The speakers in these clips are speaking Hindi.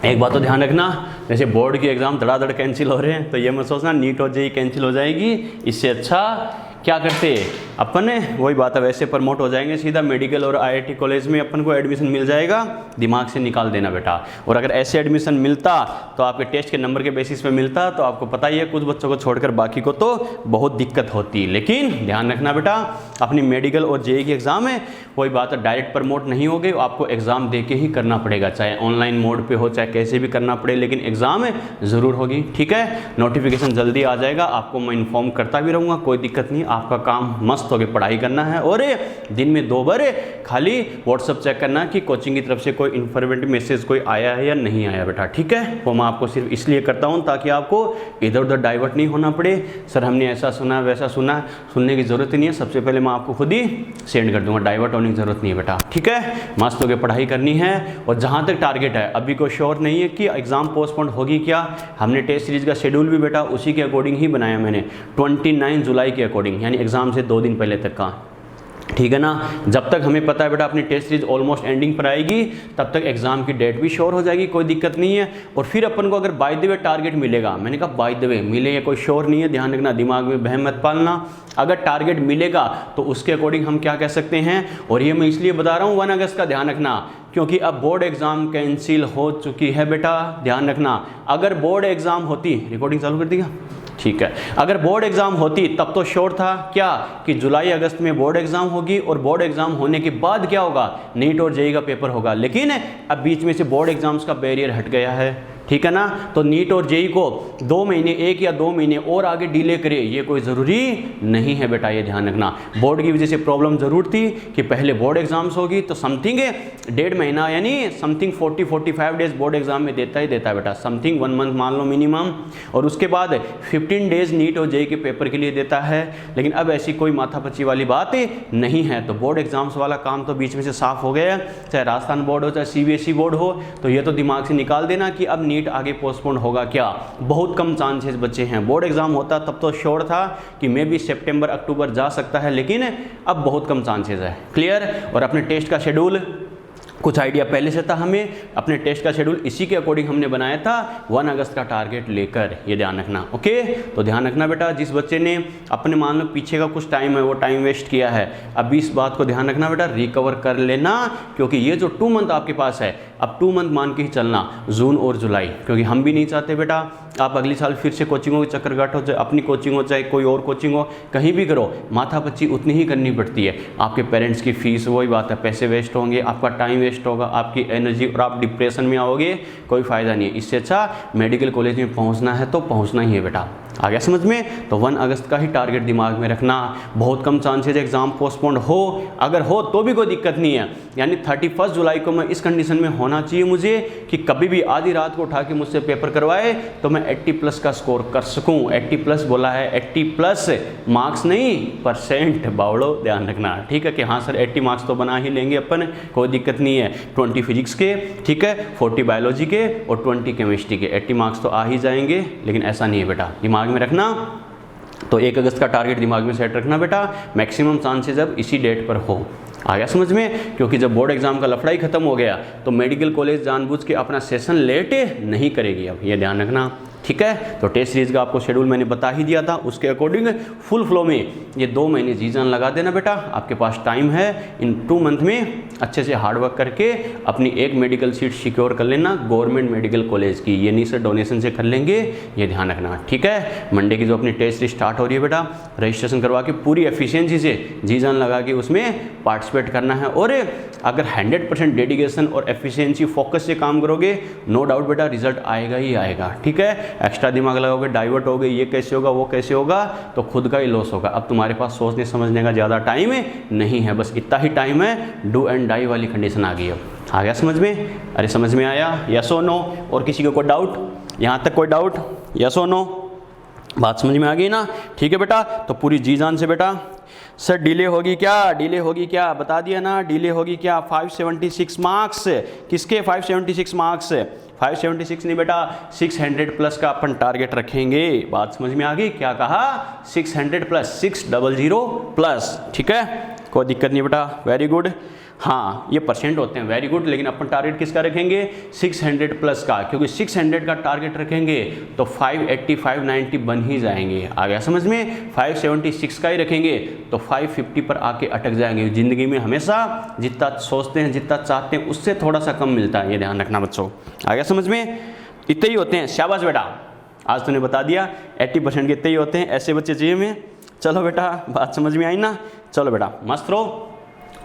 एक बात तो ध्यान रखना, जैसे बोर्ड के एग्ज़ाम धड़ाधड़ कैंसिल हो रहे हैं तो ये मत सोचना नीट और जेईई कैंसिल हो जाएगी। इससे अच्छा क्या करते अपन, वही बात है, वैसे प्रमोट हो जाएंगे सीधा मेडिकल और आईआईटी कॉलेज में अपन को एडमिशन मिल जाएगा। दिमाग से निकाल देना बेटा। और अगर ऐसे एडमिशन मिलता तो आपके टेस्ट के नंबर के बेसिस पे मिलता, तो आपको पता ही है कुछ बच्चों को छोड़कर बाकी को तो बहुत दिक्कत होती। लेकिन ध्यान रखना बेटा, अपनी मेडिकल और जेईई की एग्ज़ाम है, वही बात है, डायरेक्ट प्रमोट नहीं हो गई, आपको एग्ज़ाम दे के ही करना पड़ेगा, चाहे ऑनलाइन मोड पे हो चाहे कैसे भी करना पड़े, लेकिन एग्ज़ाम ज़रूर होगी। ठीक है, नोटिफिकेशन जल्दी आ जाएगा, आपको मैं इन्फॉर्म करता भी रहूँगा, कोई दिक्कत नहीं। आपका काम मस्त होकर पढ़ाई करना है और दिन में 2 बार खाली व्हाट्सअप चेक करना कि कोचिंग की तरफ से कोई इन्फॉर्मेटिव मैसेज कोई आया है या नहीं आया बेटा। ठीक है, वो मैं आपको सिर्फ इसलिए करता हूँ ताकि आपको इधर उधर डाइवर्ट नहीं होना पड़े। सर हमने ऐसा सुना वैसा सुना, सुनने की ज़रूरत नहीं है, सबसे पहले मैं आपको खुद ही सेंड कर दूंगा, डाइवर्ट होने की ज़रूरत नहीं है बेटा। ठीक है, मस्त होकर पढ़ाई करनी है। और जहाँ तक टारगेट है, अभी कोई श्योर नहीं है कि एग्ज़ाम पोस्टपोन होगी क्या। हमने टेस्ट सीरीज़ का शेड्यूल भी बेटा उसी के अकॉर्डिंग ही बनाया मैंने, 29 जुलाई के अकॉर्डिंग, यानी एग्ज़ाम से 2 दिन पहले तक का। ठीक है ना, जब तक हमें पता है बेटा अपनी टेस्ट सीरीज ऑलमोस्ट एंडिंग पर आएगी, तब तक एग्जाम की डेट भी श्योर हो जाएगी, कोई दिक्कत नहीं है। और फिर अपन को अगर बाय द वे टारगेट मिलेगा, मैंने कहा बाय द वे मिले या कोई श्योर नहीं है, ध्यान रखना, दिमाग में बहम मत पालना। अगर टारगेट मिलेगा तो उसके अकॉर्डिंग हम क्या कह सकते हैं, और ये मैं इसलिए बता रहा हूँ 1 अगस्त का ध्यान रखना, क्योंकि अब बोर्ड एग्जाम कैंसिल हो चुकी है बेटा, ध्यान रखना। अगर बोर्ड एग्जाम होती, रिकॉर्डिंग चालू कर देगा, ठीक है, अगर बोर्ड एग्जाम होती तब तो श्योर था क्या कि जुलाई अगस्त में बोर्ड एग्जाम होगी, और बोर्ड एग्जाम होने के बाद क्या होगा, नीट और जेईई का पेपर होगा। लेकिन अब बीच में से बोर्ड एग्जाम्स का बैरियर हट गया है, ठीक है ना, तो नीट और जेईई को 2 महीने, 1 या 2 महीने और आगे डिले करे, ये कोई ज़रूरी नहीं है बेटा, ये ध्यान रखना। बोर्ड की वजह से प्रॉब्लम ज़रूर थी कि पहले बोर्ड एग्जाम्स होगी तो समथिंग 1.5 महीना यानी समथिंग 40-45 डेज बोर्ड एग्जाम में देता ही देता है बेटा, समथिंग 1 मंथ मान लो मिनिमम, और उसके बाद 15 डेज नीट और जेईई के पेपर के लिए देता है। लेकिन अब ऐसी कोई माथापच्ची वाली बात नहीं है, तो बोर्ड एग्जाम्स वाला काम तो बीच में से साफ हो गया, चाहे राजस्थान बोर्ड हो चाहे सीबीएसई बोर्ड हो, तो ये तो दिमाग से निकाल देना कि अब नीट आगे पोस्टपोन होगा क्या, बहुत कम चांसेस बचे हैं। बोर्ड एग्जाम होता तब तो श्योर था कि मे भी सितंबर अक्टूबर जा सकता है, लेकिन अब बहुत कम चांसेस है। क्लियर। और अपने टेस्ट का शेड्यूल कुछ आइडिया पहले से था हमें, अपने टेस्ट का शेड्यूल इसी के अकॉर्डिंग हमने बनाया था, 1 अगस्त का टारगेट लेकर, ये ध्यान रखना। ओके, तो ध्यान रखना बेटा, जिस बच्चे ने अपने मान लो पीछे का कुछ टाइम है वो टाइम वेस्ट किया है, अब इस बात को ध्यान रखना बेटा, रिकवर कर लेना, क्योंकि ये जो 2 मंथ आपके पास है, अब 2 मंथ मान के ही चलना, जून और जुलाई, क्योंकि हम भी नहीं चाहते बेटा आप अगली साल फिर से कोचिंगों के चक्कर काटो, चाहे अपनी कोचिंग हो चाहे कोई और कोचिंग हो, कहीं भी करो, माथापच्ची उतनी ही करनी पड़ती है। आपके पेरेंट्स की फीस, वही बात है, पैसे वेस्ट होंगे, आपका टाइम वेस्ट होगा, आपकी एनर्जी, और आप डिप्रेशन में आओगे, कोई फ़ायदा नहीं है। इससे अच्छा मेडिकल कॉलेज में पहुंचना है तो पहुंचना ही है बेटा। आ गया समझ में? तो 1 अगस्त का ही टारगेट दिमाग में रखना। बहुत कम चांसेज एग्जाम पोस्टपोन्ड हो, अगर हो तो भी कोई दिक्कत नहीं है, यानी 31 जुलाई को मैं इस कंडीशन में होना चाहिए मुझे कि कभी भी आधी रात को उठा के मुझसे पेपर करवाए तो मैं 80+ का स्कोर कर सकूं। 80+ बोला है, 80+ मार्क्स नहीं परसेंट, बावड़ो ध्यान रखना, ठीक है, कि हाँ सर 80 मार्क्स तो बना ही लेंगे अपन, कोई दिक्कत नहीं है। 20 फिजिक्स के, ठीक है, 40 बायोलॉजी के और 20 केमिस्ट्री के, 80 मार्क्स तो आ ही जाएंगे। लेकिन ऐसा नहीं है बेटा, दिमाग में रखना। तो 1 अगस्त का टारगेट दिमाग में सेट रखना बेटा, मैक्सिमम चांसेस अब इसी डेट पर हो। आ गया समझ में? क्योंकि जब बोर्ड एग्जाम का लफड़ा ही खत्म हो गया तो मेडिकल कॉलेज जानबूझ के अपना सेशन लेट नहीं करेगी, अब ये ध्यान रखना, ठीक है। तो टेस्ट सीरीज का आपको शेड्यूल मैंने बता ही दिया था, उसके अकॉर्डिंग फुल फ्लो में ये 2 महीने जी जान लगा देना बेटा, आपके पास टाइम है। इन 2 मंथ में अच्छे से हार्डवर्क करके अपनी एक मेडिकल सीट सिक्योर कर लेना गवर्नमेंट मेडिकल कॉलेज की, ये नहीं सर डोनेशन से कर लेंगे, ये ध्यान रखना, ठीक है। मंडे की जो अपनी टेस्ट सीरीज स्टार्ट हो रही है बेटा, रजिस्ट्रेशन करवा के पूरी एफिशिएंसी से जी जान लगा के उसमें पार्टिसिपेट करना है। और अगर 100% डेडिकेशन और एफिशिएंसी फोकस से काम करोगे, नो डाउट बेटा रिजल्ट आएगा ही आएगा, ठीक है। एक्स्ट्रा दिमाग लगाओगे, डाइवर्ट हो गए, ये कैसे होगा वो कैसे होगा, तो खुद का ही लॉस होगा। अब तुम्हारे पास सोचने समझने का ज़्यादा टाइम नहीं है, बस इतना ही टाइम है, डू एंड डाई वाली कंडीशन आ गई। अब आ गया समझ में? अरे समझ में आया? यस और नो? और किसी को कोई डाउट? यहाँ तक कोई डाउट? यस और नो? बात समझ में आ गई ना? ठीक है बेटा, तो पूरी जी जान से बेटा। सर डिले होगी क्या? डिले होगी क्या? बता दिया ना, डिले होगी क्या? 576 मार्क्स, किसके 576 मार्क्स? 576 नहीं बेटा, 600+ का अपन टारगेट रखेंगे। बात समझ में आ गई? क्या कहा? 600+, 600+, ठीक है, कोई दिक्कत नहीं बेटा, वेरी गुड। हाँ ये परसेंट होते हैं, वेरी गुड। लेकिन अपन टारगेट किसका रखेंगे, 600 प्लस का, क्योंकि 600 का टारगेट रखेंगे तो 580 590 बन ही जाएंगे। आ गया समझ में। 576 का ही रखेंगे तो 550 पर आके अटक जाएंगे। ज़िंदगी में हमेशा जितना सोचते हैं, जितना चाहते हैं, उससे थोड़ा सा कम मिलता है, ये ध्यान रखना बच्चों। आ गया समझ में। इतने ही होते हैं, शाबाश बेटा, आज तूने बता दिया 80% के इतने ही होते हैं। ऐसे बच्चे चाहिए हमें। चलो बेटा, बात समझ में आई ना। चलो बेटा मस्त रहो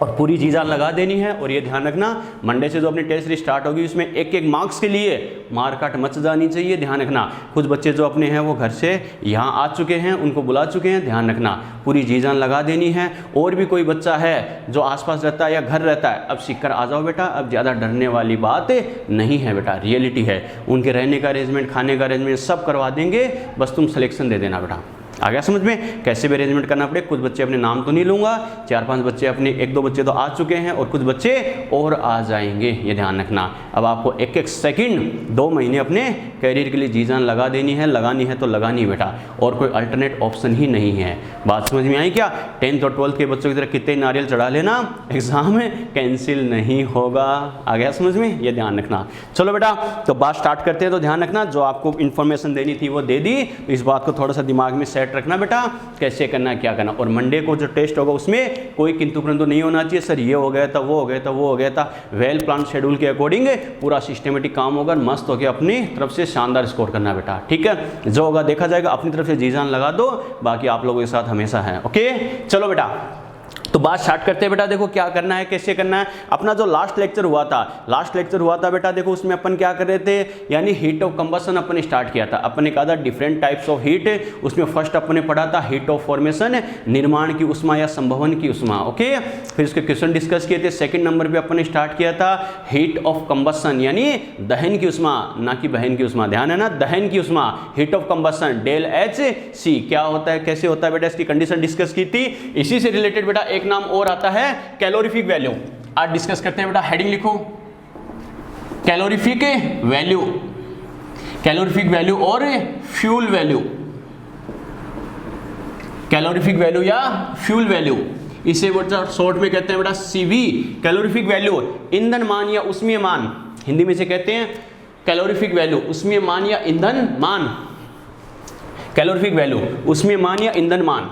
और पूरी जी जान लगा देनी है। और ये ध्यान रखना, मंडे से जो अपनी टेस्ट सीरीज स्टार्ट होगी उसमें एक एक मार्क्स के लिए मार काट मच जानी चाहिए। ध्यान रखना, कुछ बच्चे जो अपने हैं वो घर से यहाँ आ चुके हैं, उनको बुला चुके हैं। ध्यान रखना, पूरी जी जान लगा देनी है। और भी कोई बच्चा है जो आसपास रहता है या घर रहता है, अब सीख कर आ जाओ बेटा। अब ज़्यादा डरने वाली बात नहीं है बेटा, रियलिटी है। उनके रहने का अरेंजमेंट, खाने का अरेंजमेंट सब करवा देंगे, बस तुम सिलेक्शन दे देना बेटा। आ गया समझ में। कैसे भी अरेंजमेंट करना पड़े। कुछ बच्चे अपने नाम तो नहीं लूँगा, 4-5 बच्चे अपने, 1-2 बच्चे तो आ चुके हैं और कुछ बच्चे और आ जाएंगे, ये ध्यान रखना। अब आपको एक एक सेकंड 2 महीने अपने कैरियर के लिए जी जान लगा देनी है। लगानी है तो लगानी है बेटा, और कोई अल्टरनेट ऑप्शन ही नहीं है। बात समझ में आई क्या। 10th और 12th के बच्चों की तरह कितने नारियल चढ़ा लेना, एग्जाम कैंसिल नहीं होगा। आ गया समझ में, ये ध्यान रखना। चलो बेटा, तो बात स्टार्ट करते हैं। तो ध्यान रखना, जो आपको इन्फॉर्मेशन देनी थी वो दे दी, तो इस बात को थोड़ा सा दिमाग में सेट रखना बेटा, कैसे करना क्या करना। और मंडे को जो टेस्ट होगा उसमें कोई किंतु परंतु नहीं होना चाहिए। सर ये हो गया था, वो हो गया था, वो हो गया था। वेल प्लान शेड्यूल के अकॉर्डिंग पूरा सिस्टमेटिक काम होगा। मस्त होकर अपनी तरफ से शानदार स्कोर करना बेटा, ठीक है। जो होगा देखा जाएगा, अपनी तरफ से जी जान लगा दो, बाकी आप लोगों के साथ हमेशा है। ओके चलो बेटा, तो बात स्टार्ट करते हैं बेटा। देखो क्या करना है, कैसे करना है। अपना जो लास्ट लेक्चर हुआ था बेटा, देखो उसमें अपन क्या कर रहे थे, यानी heat of combustion upon start किया था। अपन ने कहा था डिफरेंट टाइप्स ऑफ हीट। उसमें फर्स्ट अपन ने पढ़ा था हीट ऑफ फॉर्मेशन, निर्माण की उष्मा या संभवन की उष्मा। ओके, फिर उसके क्वेश्चन डिस्कस किए थे। सेकंड नंबर पे अपन ने स्टार्ट किया था हीट ऑफ कंबशन, यानी दहन की उष्मा, ना कि बहन की उष्मा। ध्यान है ना, दहन की उष्मा, heat of combustion, del H C क्या होता है, कैसे होता है बेटा, इसकी कंडीशन डिस्कस की थी। इसी से रिलेटेड बेटा एक नाम और आता है कैलोरीफिक वैल्यू। आज डिस्कस करते हैं बेटा, हेडिंग लिखो कैलोरीफिक वैल्यू, कैलोरीफिक वैल्यू और फ्यूल वैल्यू, कैलोरीफिक वैल्यू या फ्यूल वैल्यू। इसे बेटा शॉर्ट में कहते हैं बेटा सीवी, कैलोरीफिक वैल्यू, ईंधन मान या उष्मीय मान। हिंदी में से कहते हैं कैलोरीफिक वैल्यू, उष्मीय मान या ईंधन मान। कैलोरीफिक वैल्यू, उष्मीय मान या ईंधन मान।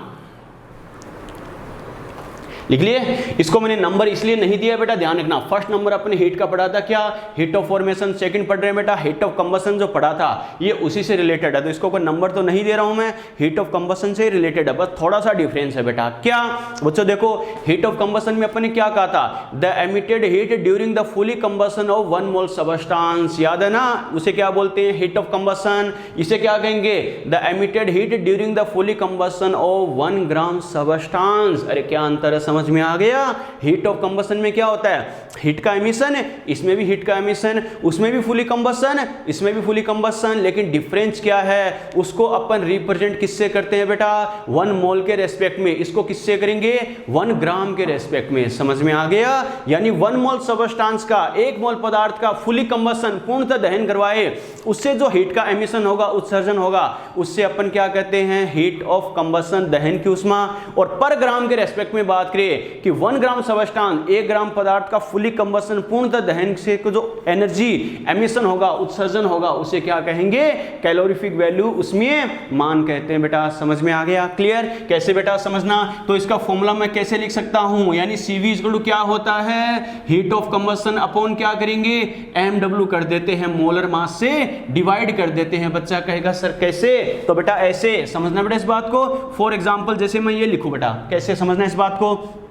लिख लिए। इसको मैंने नंबर इसलिए नहीं दिया बेटा, ध्यान रखना। फर्स्ट नंबर अपने हीट का पढ़ा था, क्या हीट ऑफ फॉर्मेशन। सेकंड पढ़ रहे हैं बेटा हीट ऑफ कंबशन, जो पढ़ा था ये उसी से रिलेटेड है, तो इसको कोई नंबर तो नहीं दे रहा हूं मैं, हीट ऑफ कंबशन से रिलेटेड है, बस थोड़ा सा डिफरेंस है बेटा। क्या बच्चों देखो, हीट ऑफ कंबशन में अपन ने क्या कहा था, the emitted heat during the fully combustion of 1 mole substance. याद है ना, उसे क्या बोलते हैं, हीट ऑफ कंबशन। इसे क्या कहेंगे, the emitted heat during the fully combustion of 1 gram substance. अरे क्या अंतर है, समझ में आ गया। हीट ऑफ कंबशन में क्या होता है, हीट का एमिशन, इसमें भी हीट का एमिशन, उसमें भी फुली कंबशन, इसमें भी फुली कंबशन। लेकिन डिफरेंस क्या है, उसको अपन रिप्रेजेंट किससे करते हैं बेटा, 1 मोल के रेस्पेक्ट में। इसको किससे करेंगे, 1 ग्राम के रेस्पेक्ट में। समझ में आ गया। यानी 1 मोल सबस्टांस का, 1 मोल पदार्थ का फुली कंबशन, पूर्णतः दहन करवाए, उससे जो हीट का एमिशन होगा, उत्सर्जन होगा, उससे अपन क्या कहते हैं, हीट ऑफ कंबशन, दहन की उष्मा। और पर ग्राम के रेस्पेक्ट में बात करें कि 1 ग्राम सबस्टांस, 1 ग्राम पदार्थ का फुली कंबशन, पूर्णतः दहन से जो एनर्जी एमिशन होगा, उत्सर्जन होगा, उसे क्या कहेंगे, कैलोरीफिक वैल्यू, उसमें मान कहते हैं बेटा। समझ में आ गया, क्लियर। कैसे बेटा समझना, तो इसका फॉर्मूला मैं कैसे लिख सकता हूं, यानी CV इक्वल टू क्या होता है, हीट ऑफ कंबशन अपॉन क्या करेंगे, MW कर देते हैं, मोलर मास से डिवाइड कर देते हैं। बच्चा कहेगा सर कैसे, तो बेटा ऐसे समझना बेटा इस बात को। फॉर एग्जाम्पल जैसे मैं ये लिखूं बेटा, कैसे समझना इस बात को।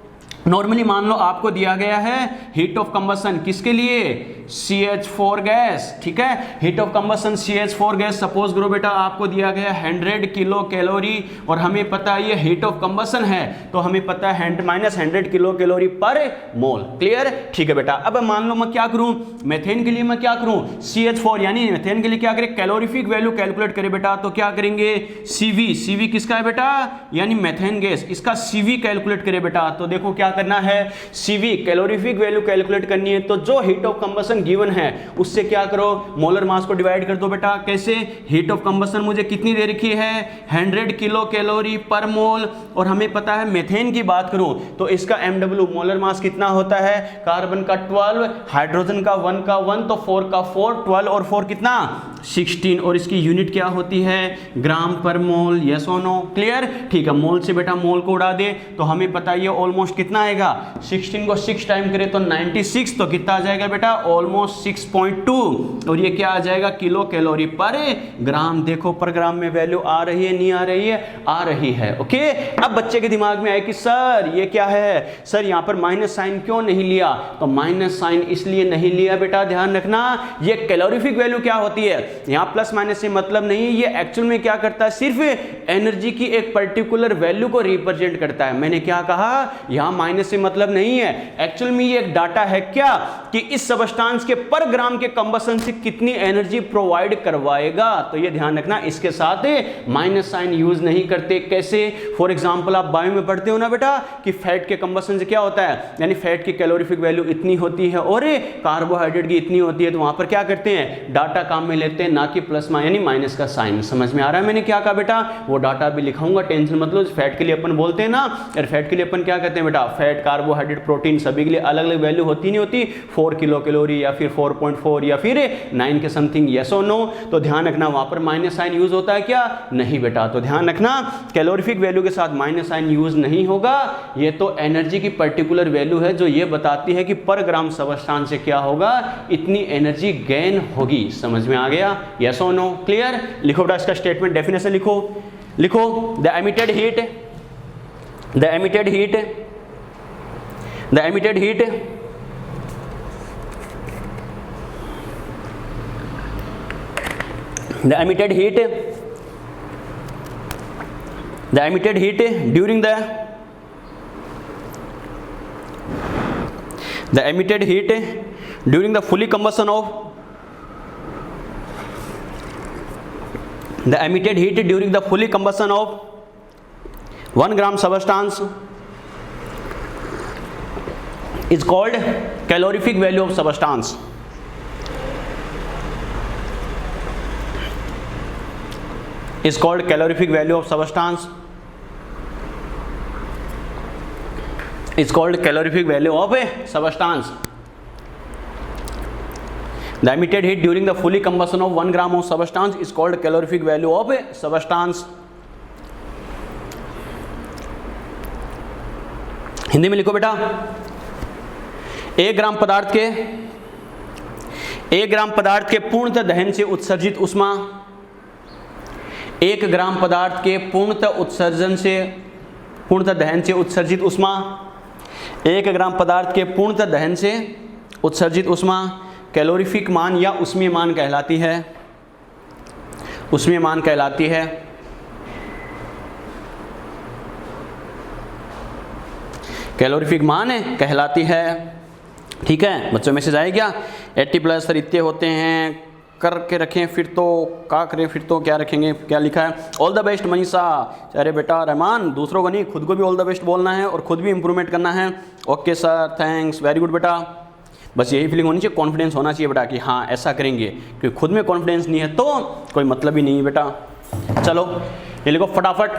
नॉर्मली मान लो आपको दिया गया है हीट ऑफ कंबशन, किसके लिए, CH4 गैस, ठीक है। Heat of combustion CH4 gas, suppose करो बेटा आपको दिया गया 100 किलो कैलोरी, और हमें पता है ये हीट ऑफ कंबशन है, तो हमें पता है -100 किलो कैलोरी पर मोल। क्लियर, ठीक है बेटा। अब मान लो मैं क्या करूं, मेथेन के लिए मैं क्या करूं, CH4, यानी मेथेन के लिए क्या करें, कैलोरीफिक वैल्यू कैलकुलेट करें बेटा। तो क्या करेंगे, CV किसका है बेटा, यानी मेथेन गैस, इसका CV कैलकुलेट करें बेटा। तो देखो क्या करना है, CV कैलोरीफिक वैल्यू कैलकुलेट करनी है, तो जो heat of combustion combustion given है उससे क्या करो, मोलर मास को डिवाइड कर दो बेटा। कैसे? हीट ऑफ कंबसन मुझे कितनी दे रखी है 100 किलो कैलोरी पर मोल, और हमें पता है मेथेन की बात करूं तो इसका MW मोलर मास कितना होता है, कार्बन का 12, हाइड्रोजन का 1 का 1, तो 4 का 4, 12 और 4 कितना 16, और इसकी यूनिट क्या होती है ग्राम पर मोल। यस और नो? क्लियर? ठीक है, मोल से बेटा मोल को उड़ा दे तो हमें पता है ये ऑलमोस्ट कितना आएगा, 16 को 6 टाइम करे तो 96, तो कितना आ जाएगा बेटा ऑलमोस्ट 6.2, और ये क्या आ जाएगा किलो कैलोरी पर ग्राम। देखो पर ग्राम में वैल्यू आ रही है नहीं आ रही है? आ रही है। ओके, अब बच्चे के दिमाग में आए कि सर ये क्या है, सर यहाँ पर माइनस साइन क्यों नहीं लिया? तो माइनस साइन इसलिए नहीं लिया बेटा, ध्यान रखना ये कैलोरीफिक वैल्यू क्या होती है, यहाँ प्लस माइनस से मतलब नहीं, ये एक्चुअल में क्या करता है, सिर्फ एनर्जी की एक पर्टिकुलर वैल्यू को रिप्रेजेंट करता है। मैंने क्या कहा, यहाँ माइनस से मतलब नहीं है, एक्चुअल में ये एक डाटा है क्या कि इस सबस्टांस के पर ग्राम के कंबसन से कितनी एनर्जी प्रोवाइड करवाएगा। तो ये ध्यान रखना, इसके साथ माइनस साइन यूज नहीं करते। कैसे? फॉर एग्जांपल आप बायो में पढ़ते हो ना बेटा कि फैट के कंबसन से क्या होता है, यानी फैट की कैलोरीफिक वैल्यू इतनी होती है और कार्बोहाइड्रेट की इतनी होती है, तो वहां पर क्या करते हैं डाटा काम में लेते हैं, ना कि प्लस यानी माइनस का साइन। समझ में आ रहा है मैंने क्या कहा बेटा? वो डाटा भी लिखाऊंगा, टेंशन मतलब फैट के लिए अपन बोलते हैं ना, और फैट के लिए अपन क्या कहते हैं बेटा, फैट कार्बोहाइड्रेट प्रोटीन सभी के लिए अलग अलग वैल्यू होती नहीं होती, 4 किलो कैलोरी या फिर 4.4 या फिर 9 के समथिंग। यस और नो? तो ध्यान रखना वहां पर माइनस साइन यूज होता है क्या? नहीं बेटा। तो ध्यान रखना कैलोरीफिक वैल्यू के साथ माइनस साइन यूज नहीं होगा, ये तो एनर्जी की पर्टिकुलर वैल्यू है जो ये बताती है कि पर ग्राम सबस्टांस से क्या होगा, इतनी एनर्जी गेन होगी। समझ में आ गया? यस और नो? क्लियर? लिखो बेटा इसका स्टेटमेंट, डेफिनेशन लिखो। The emitted heat the emitted heat the emitted heat the emitted heat the emitted heat during the emitted heat during the fully combustion of the emitted heat during the fully combustion of 1 gram substance is called calorific value of substance. Is called calorific value of substance. Is called calorific value of a substance. The emitted heat during the fully combustion of 1 gram of substance is called calorific value of a substance. Hindi में लिखो बेटा, 1 ग्राम पदार्थ के पूर्णतः दहन से उत्सर्जित ऊष्मा, 1 ग्राम पदार्थ के पूर्णतः दहन से उत्सर्जित ऊष्मा, 1 ग्राम पदार्थ के पूर्णतः दहन से उत्सर्जित ऊष्मा कैलोरीफिक मान या ऊष्मीय मान कहलाती है। ऊष्मीय मान कहलाती है। कैलोरीफिक मान कहलाती है। ठीक है बच्चों, मैसेज आए क्या? 80+ सर इतने होते हैं करके रखें, फिर तो क्या करें, फिर तो क्या रखेंगे, क्या लिखा है? All the best Manisha. अरे बेटा रहमान, दूसरों को नहीं खुद को भी ऑल द बेस्ट बोलना है और खुद भी इंप्रूवमेंट करना है। Okay sir, thanks, very good बेटा। बस यही फीलिंग होनी चाहिए, कॉन्फिडेंस होना चाहिए बेटा कि हाँ ऐसा करेंगे, क्योंकि खुद में कॉन्फिडेंस नहीं है तो कोई मतलब ही नहीं है बेटा। चलो ये लिखो फटाफट।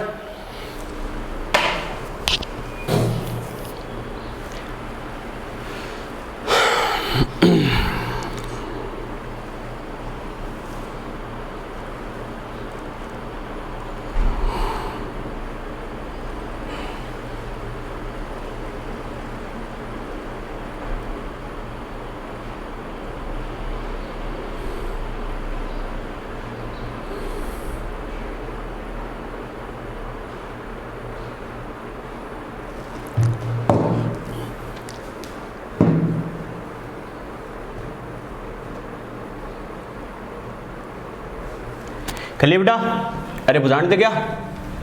कर लिया बेटा? अरे बुझाने दे क्या?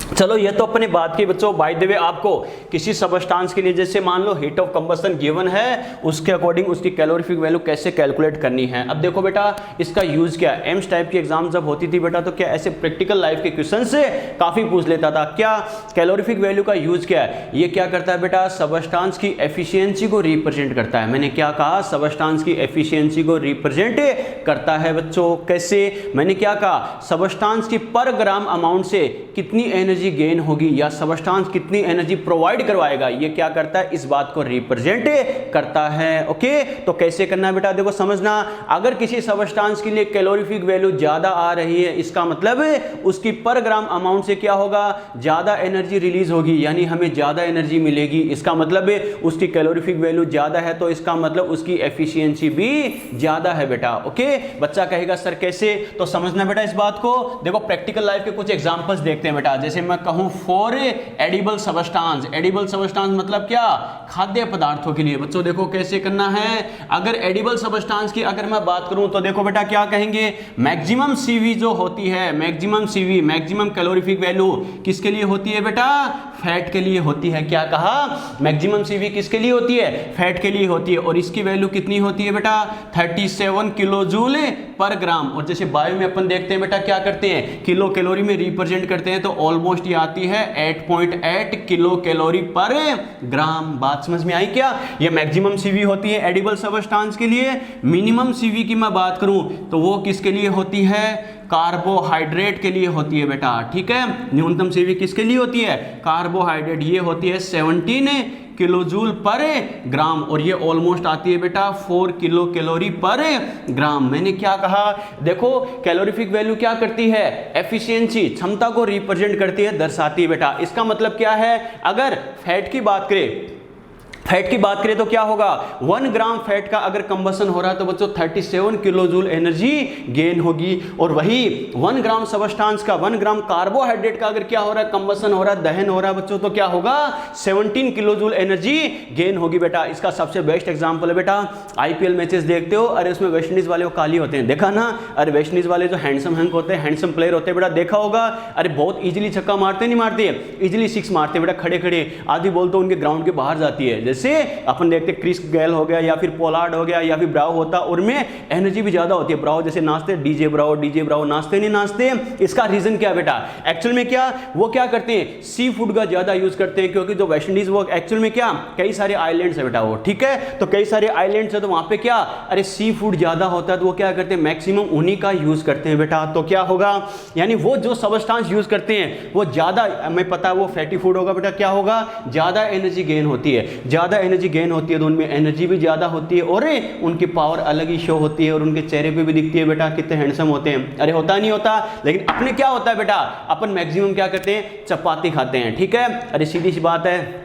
चलो ये तो अपने बात की बच्चों। बाय द वे आपको किसी सबस्टांस के लिए जैसे मान low heat of combustion given है, उसके अकॉर्डिंग उसकी कैलोरीफिक वैल्यू कैसे कैलकुलेट करनी है। अब देखो बेटा इसका यूज क्या है। एम्स टाइप की एग्जाम जब होती थी बेटा तो क्या ऐसे प्रैक्टिकल लाइफ के क्वेश्चन से काफी पूछ लेता था। क्या कैलोरीफिक वैल्यू का यूज क्या है? ये क्या करता है बेटा, सबस्टांस की एफिशिएंसी को रिप्रेजेंट करता है। मैंने क्या कहा, सबस्टांस की एफिशिएंसी को रिप्रेजेंट करता है बच्चों। कैसे? मैंने क्या कहा, सबस्टांस की पर ग्राम अमाउंट से कितनी एनर्जी गेन होगी या सबस्टांस कितनी एनर्जी प्रोवाइड करवाएगा, ये क्या करता है, इस बात को रिप्रेजेंट करता है। ओके, तो कैसे करना है बेटा, देखो समझना। अगर किसी सबस्टांस के लिए कैलोरीफिक वैल्यू ज्यादा आ रही है, इसका मतलब उसकी पर ग्राम अमाउंट से क्या होगा, ज्यादा एनर्जी रिलीज होगी, यानी हमें ज्यादा एनर्जी मिलेगी। इसका मतलब उसकी कैलोरीफिक वैल्यू ज्यादा है तो इसका मतलब उसकी एफिशिएंसी भी ज्यादा है बेटा। ओके, बच्चा कहेगा सर कैसे, तो समझना बेटा इस बात को। देखो प्रैक्टिकल लाइफ के कुछ एग्जांपल्स देखते हैं बेटा। जैसे मैं कहूं for edible substance, edible substance मतलब क्या, खाद्य पदार्थों के लिए। बच्चों देखो कैसे करना है। अगर एडिबल सबस्टांस की अगर मैं बात करूं तो देखो बेटा क्या कहेंगे, मैक्सिमम सीवी जो होती है, maximum CV, maximum calorific value किसके लिए होती है बेटा, फैट के लिए होती है। क्या कहा, मैक्सिमम सीवी किसके लिए होती है, फैट के लिए होती है। और इसकी वैल्यू कितनी होती है बेटा, 37 किलो जूल पर ग्राम। और जैसे बायो में अपन देखते हैं बेटा क्या करते हैं, किलो कैलोरी में रिप्रेजेंट करते हैं, तो ऑलमोस्ट ये आती है 8.8 किलो कैलोरी पर ग्राम। बात समझ में आई क्या? ये मैक्सिमम सीवी होती है एडिबल सबस्टांस के लिए। मिनिमम सीवी की मैं बात करूं तो वो किसके लिए होती है, कार्बोहाइड्रेट के लिए होती है बेटा। ठीक है, न्यूनतम सीवी किसके लिए होती है, कार्बोहाइड्रेट, ये होती है 17 किलो जूल पर ग्राम। और ये ऑलमोस्ट आती है बेटा 4 किलो कैलोरी पर ग्राम। मैंने क्या कहा, देखो कैलोरीफिक वैल्यू क्या करती है, एफिशिएंसी, क्षमता को रिप्रेजेंट करती है, दर्शाती है बेटा। इसका मतलब क्या है, अगर फैट की बात करें, फैट की बात करें तो क्या होगा, 1 ग्राम फैट का अगर कंबसन हो रहा है तो बच्चों 37 किलो जूल एनर्जी गेन होगी। और वही 1 ग्राम सबस्टांस का, 1 ग्राम कार्बोहाइड्रेट का अगर क्या हो रहा है, कंबसन हो रहा है, दहन हो रहा है बच्चों, तो क्या होगा, 17 किलो जूल एनर्जी गेन होगी बेटा। इसका सबसे बेस्ट एग्जांपल है बेटा, आईपीएल मैचेस देखते हो, अरे उसमें वेस्ट इंडीज वाले वो काली होते हैं, देखा ना, अरे वेस्ट इंडीज वाले जो हैंडसम हंक होते हैं, हैंडसम प्लेयर होते हैं बेटा, देखा होगा, अरे बहुत इजीली छक्का मारते नहीं मारते, इजीली 6 मारते बेटा, खड़े खड़े। आधी बॉल तो उनके ग्राउंड के बाहर जाती है। जैसे अपन देखते क्रिस गेल हो गया या फिर पोलार्ड हो गया या फिर ब्रावो होता, उनमें एनर्जी भी ज्यादा होती है। ब्रावो जैसे नाचते, डीजे ब्रावो नाचते नहीं नाचते। इसका रीजन क्या बेटा, एक्चुअल में क्या वो क्या करते हैं, सी फूड का ज्यादा यूज करते हैं, क्योंकि जो वेस्ट इंडीज वो एक्चुअल में क्या, कई सारे आइलैंड्स है बेटा वो, ठीक है, तो कई सारे आइलैंड्स है, तो वहां पे क्या, अरे सी फूड ज्यादा होता है, तो वो क्या करते हैं, मैक्सिमम उन्हीं का यूज करते हैं बेटा। तो क्या होगा, यानी वो जो सबस्टांस यूज करते हैं वो ज्यादा, हमें पता है वो फैटी फूड होगा बेटा, क्या होगा, ज्यादा एनर्जी गेन होती है, ज्यादा एनर्जी गेन होती है, तो उनमें एनर्जी भी ज्यादा होती है और उनकी पावर अलग ही शो होती है और उनके चेहरे पे भी दिखती है बेटा, कितने हैंडसम होते हैं। अरे होता नहीं होता, लेकिन अपने क्या होता है बेटा, अपन मैक्सिमम क्या करते हैं, चपाती खाते हैं, ठीक है। अरे सीधी सी बात है,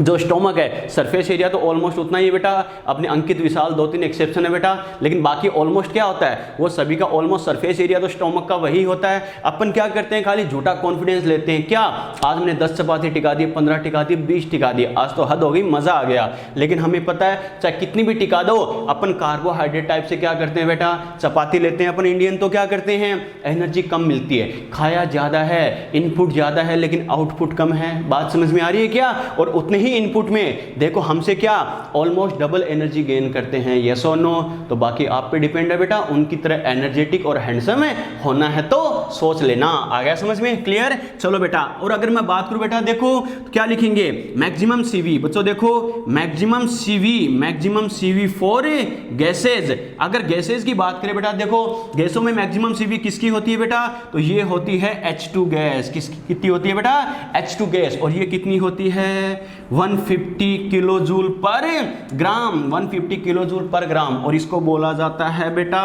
जो स्टोमक है, सरफेस एरिया तो ऑलमोस्ट उतना ही है बेटा, अपने अंकित विशाल 2-3 एक्सेप्शन है बेटा, लेकिन बाकी ऑलमोस्ट क्या होता है, वो सभी का ऑलमोस्ट सरफेस एरिया तो स्टोमक का वही होता है। अपन क्या करते हैं, खाली झूठा कॉन्फिडेंस लेते हैं, क्या आज मैंने 10 चपाती टिका दी, 15 टिका दी, 20 टिका दी, आज तो हद हो गई, मजा आ गया। लेकिन हमें पता है चाहे कितनी भी टिका दो, अपन कार्बोहाइड्रेट टाइप से क्या करते हैं बेटा, चपाती लेते हैं अपन इंडियन, तो क्या करते हैं, एनर्जी कम मिलती है, खाया ज्यादा है, इनपुट ज्यादा है लेकिन आउटपुट कम है। बात समझ में आ रही है क्या? और उतने ही इनपुट में देखो हमसे क्या ऑलमोस्ट डबल एनर्जी गेन करते हैं, यस और नो। तो बाकी आप पे डिपेंड है बेटा, उनकी तरह एनर्जेटिक और हैंडसम होना है तो सोच लेना। आ गया समझ में, क्लियर? चलो बेटा, और अगर मैं बात करूं बेटा, देखो तो क्या लिखेंगे, मैक्सिमम सीवी, बच्चों देखो मैक्सिमम सीवी फॉर गैसेज। अगर गैसेज की बात करें बेटा, देखो गैसों में मैक्सिमम सीवी किसकी होती है बेटा, तो ये होती है H2 गैस। कितनी होती है बेटा, H2 गैस, और ये कितनी होती है, 150 किलो जूल पर ग्राम, 150 किलो जूल पर ग्राम। और इसको बोला जाता है बेटा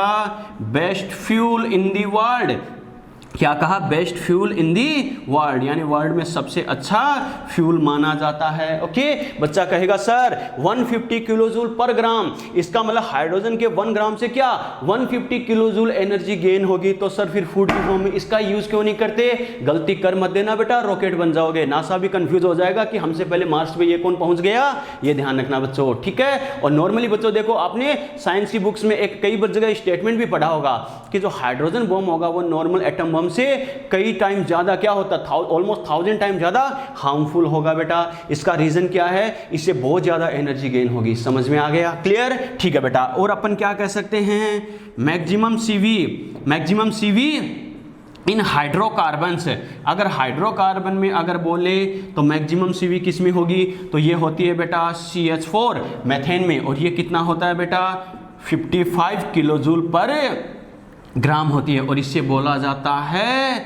best fuel in the world. क्या कहा, best fuel in the world, यानी वर्ल्ड में सबसे अच्छा फ्यूल माना जाता है। ओके, बच्चा कहेगा सर 150 किलो जूल पर ग्राम, इसका मतलब हाइड्रोजन के 1 ग्राम से क्या 150 किलो जूल एनर्जी गेन होगी, तो सर फिर फूड की फॉर्म में इसका यूज क्यों नहीं करते? गलती कर मत देना बेटा, रॉकेट बन जाओगे, नासा भी कंफ्यूज हो जाएगा कि हमसे पहले मार्स पे ये कौन पहुंच गया, ये ध्यान रखना बच्चों, ठीक है। और नॉर्मली बच्चों देखो, आपने साइंस की बुक्स में एक कई जगह स्टेटमेंट भी पढ़ा होगा कि जो हाइड्रोजन बम होगा वो नॉर्मल एटम बम हमसे कई टाइम ज़्यादा क्या होता है, ऑलमोस्ट 1000 टाइम ज़्यादा हार्मफुल होगा बेटा। इसका रीज़न क्या है, इससे बहुत ज़्यादा एनर्जी गेन होगी। समझ में आ गया, क्लियर, ठीक है बेटा। और अपन क्या कह सकते हैं, मैक्सिमम सीवी इन हाइड्रोकार्बन्स। अगर हाइड्रोकार्बन में अगर बोले तो मैक्सिमम सीवी किस में होगी, तो ये होती है बेटा CH4 मैथेन में, और ये कितना होता है बेटा 55 किलो जूल पर ग्राम होती है। और इससे बोला जाता है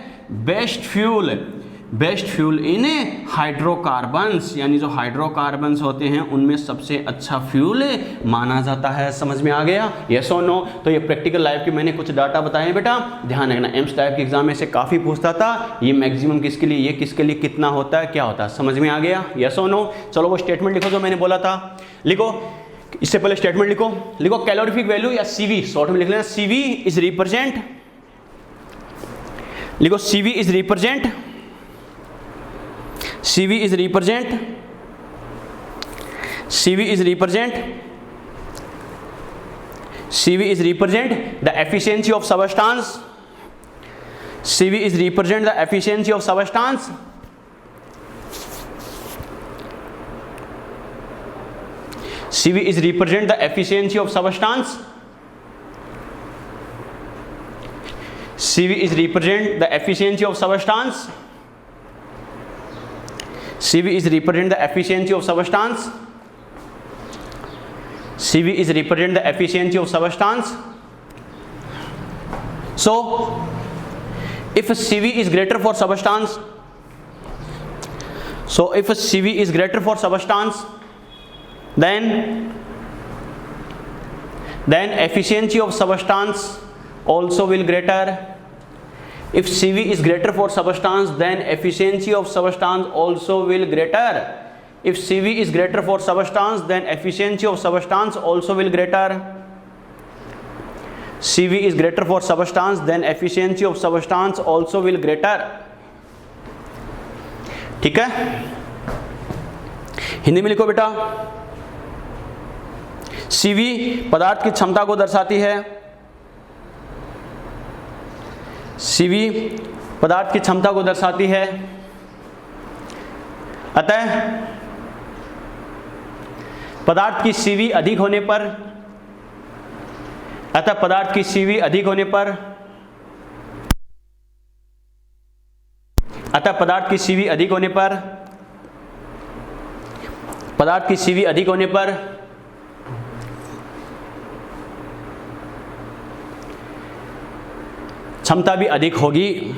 बेस्ट फ्यूल इन हाइड्रोकार्बन्स, यानी जो हाइड्रोकार्बन्स होते हैं उनमें सबसे अच्छा फ्यूल माना जाता है। समझ में आ गया, यस और नो। तो ये प्रैक्टिकल लाइफ के मैंने कुछ डाटा बताए बेटा, ध्यान रखना। एम्स टाइप के एग्जाम में से काफ़ी पूछता था, ये मैक्सिमम किसके लिए, ये किसके लिए कितना होता है, क्या होता है। समझ में आ गया, यस और नो। चलो वो स्टेटमेंट लिखो जो मैंने बोला था, लिखो। इससे पहले स्टेटमेंट लिखो कैलोरीफिक वैल्यू या CV, शॉर्ट में लिख लेना, CV इज रिप्रेजेंट, लिखो CV is represent the efficiency of substance. CV is represent the efficiency of substance. CV is represent the efficiency of substance. CV is represent the efficiency of substance. CV is represent the efficiency of substance. CV is represent the efficiency of substance. So, if CV is greater for substance, then efficiency of substance also will greater. If CV is greater for substance, then efficiency of substance also will greater. If CV is greater for substance, then efficiency of substance also will greater. CV is greater for substance, then efficiency of substance also will greater. ठीक है, हिंदी में लिखो बेटा। CV पदार्थ की क्षमता को दर्शाती है, CV पदार्थ की क्षमता को दर्शाती है। अतः पदार्थ की CV अधिक होने पर, पदार्थ की CV अधिक होने पर क्षमता भी अधिक होगी।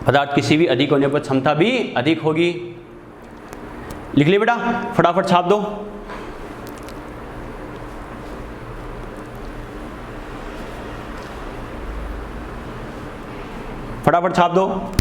पदार्थ की CV अधिक होने पर क्षमता भी अधिक होगी। लिख लिया बेटा, फटाफट छाप दो। फटाफट छाप दो।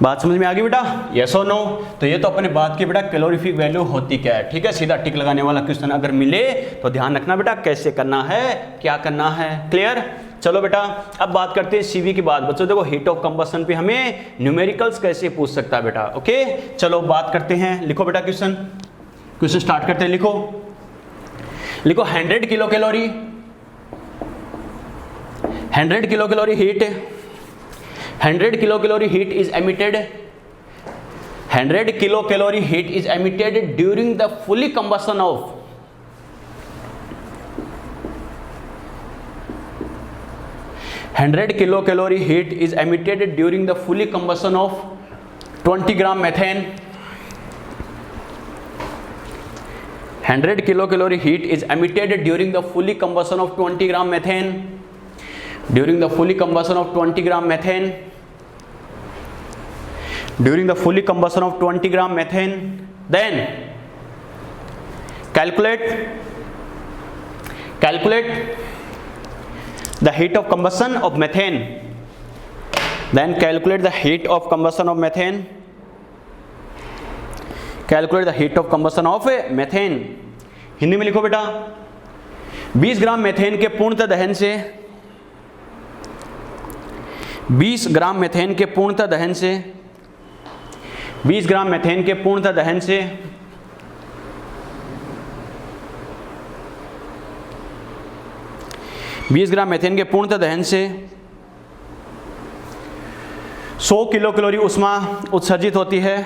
बात समझ में आ गई बेटा, यस और नो। तो ये तो अपने बात की बेटा कैलोरीफिक वैल्यू होती क्या है। ठीक है, सीधा टिक लगाने वाला क्वेश्चन अगर मिले तो ध्यान रखना बेटा कैसे करना है, क्या करना है, क्लियर। चलो बेटा अब बात करते हैं CV की बात। बच्चों देखो हीट ऑफ कंबशन पे हमें न्यूमेरिकल्स कैसे पूछ सकता है बेटा। ओके चलो बात करते हैं, लिखो बेटा क्वेश्चन स्टार्ट करते हैं। लिखो 100 kilo calorie heat 100 kilocalorie heat is emitted. 100 kilocalorie heat is emitted during the fully combustion of 100 kilocalorie heat is emitted during the fully combustion of 20 gram methane. 100 kilocalorie heat is emitted during the fully combustion of 20 gram methane. During the fully combustion of 20 gram methane, during the fully combustion of 20 gram methane, then calculate the heat of combustion of methane, then calculate the heat of combustion of methane, calculate the heat of combustion of methane। Hindi में लिखो बेटा, 20 ग्राम मेथेन के पूर्णतः दहन से 20 ग्राम मेथेन के पूर्णतः दहन से 20 ग्राम मेथेन के पूर्णतः दहन से 20 ग्राम मेथेन के पूर्णतः दहन से 100 किलो कैलोरी ऊष्मा उत्सर्जित होती है।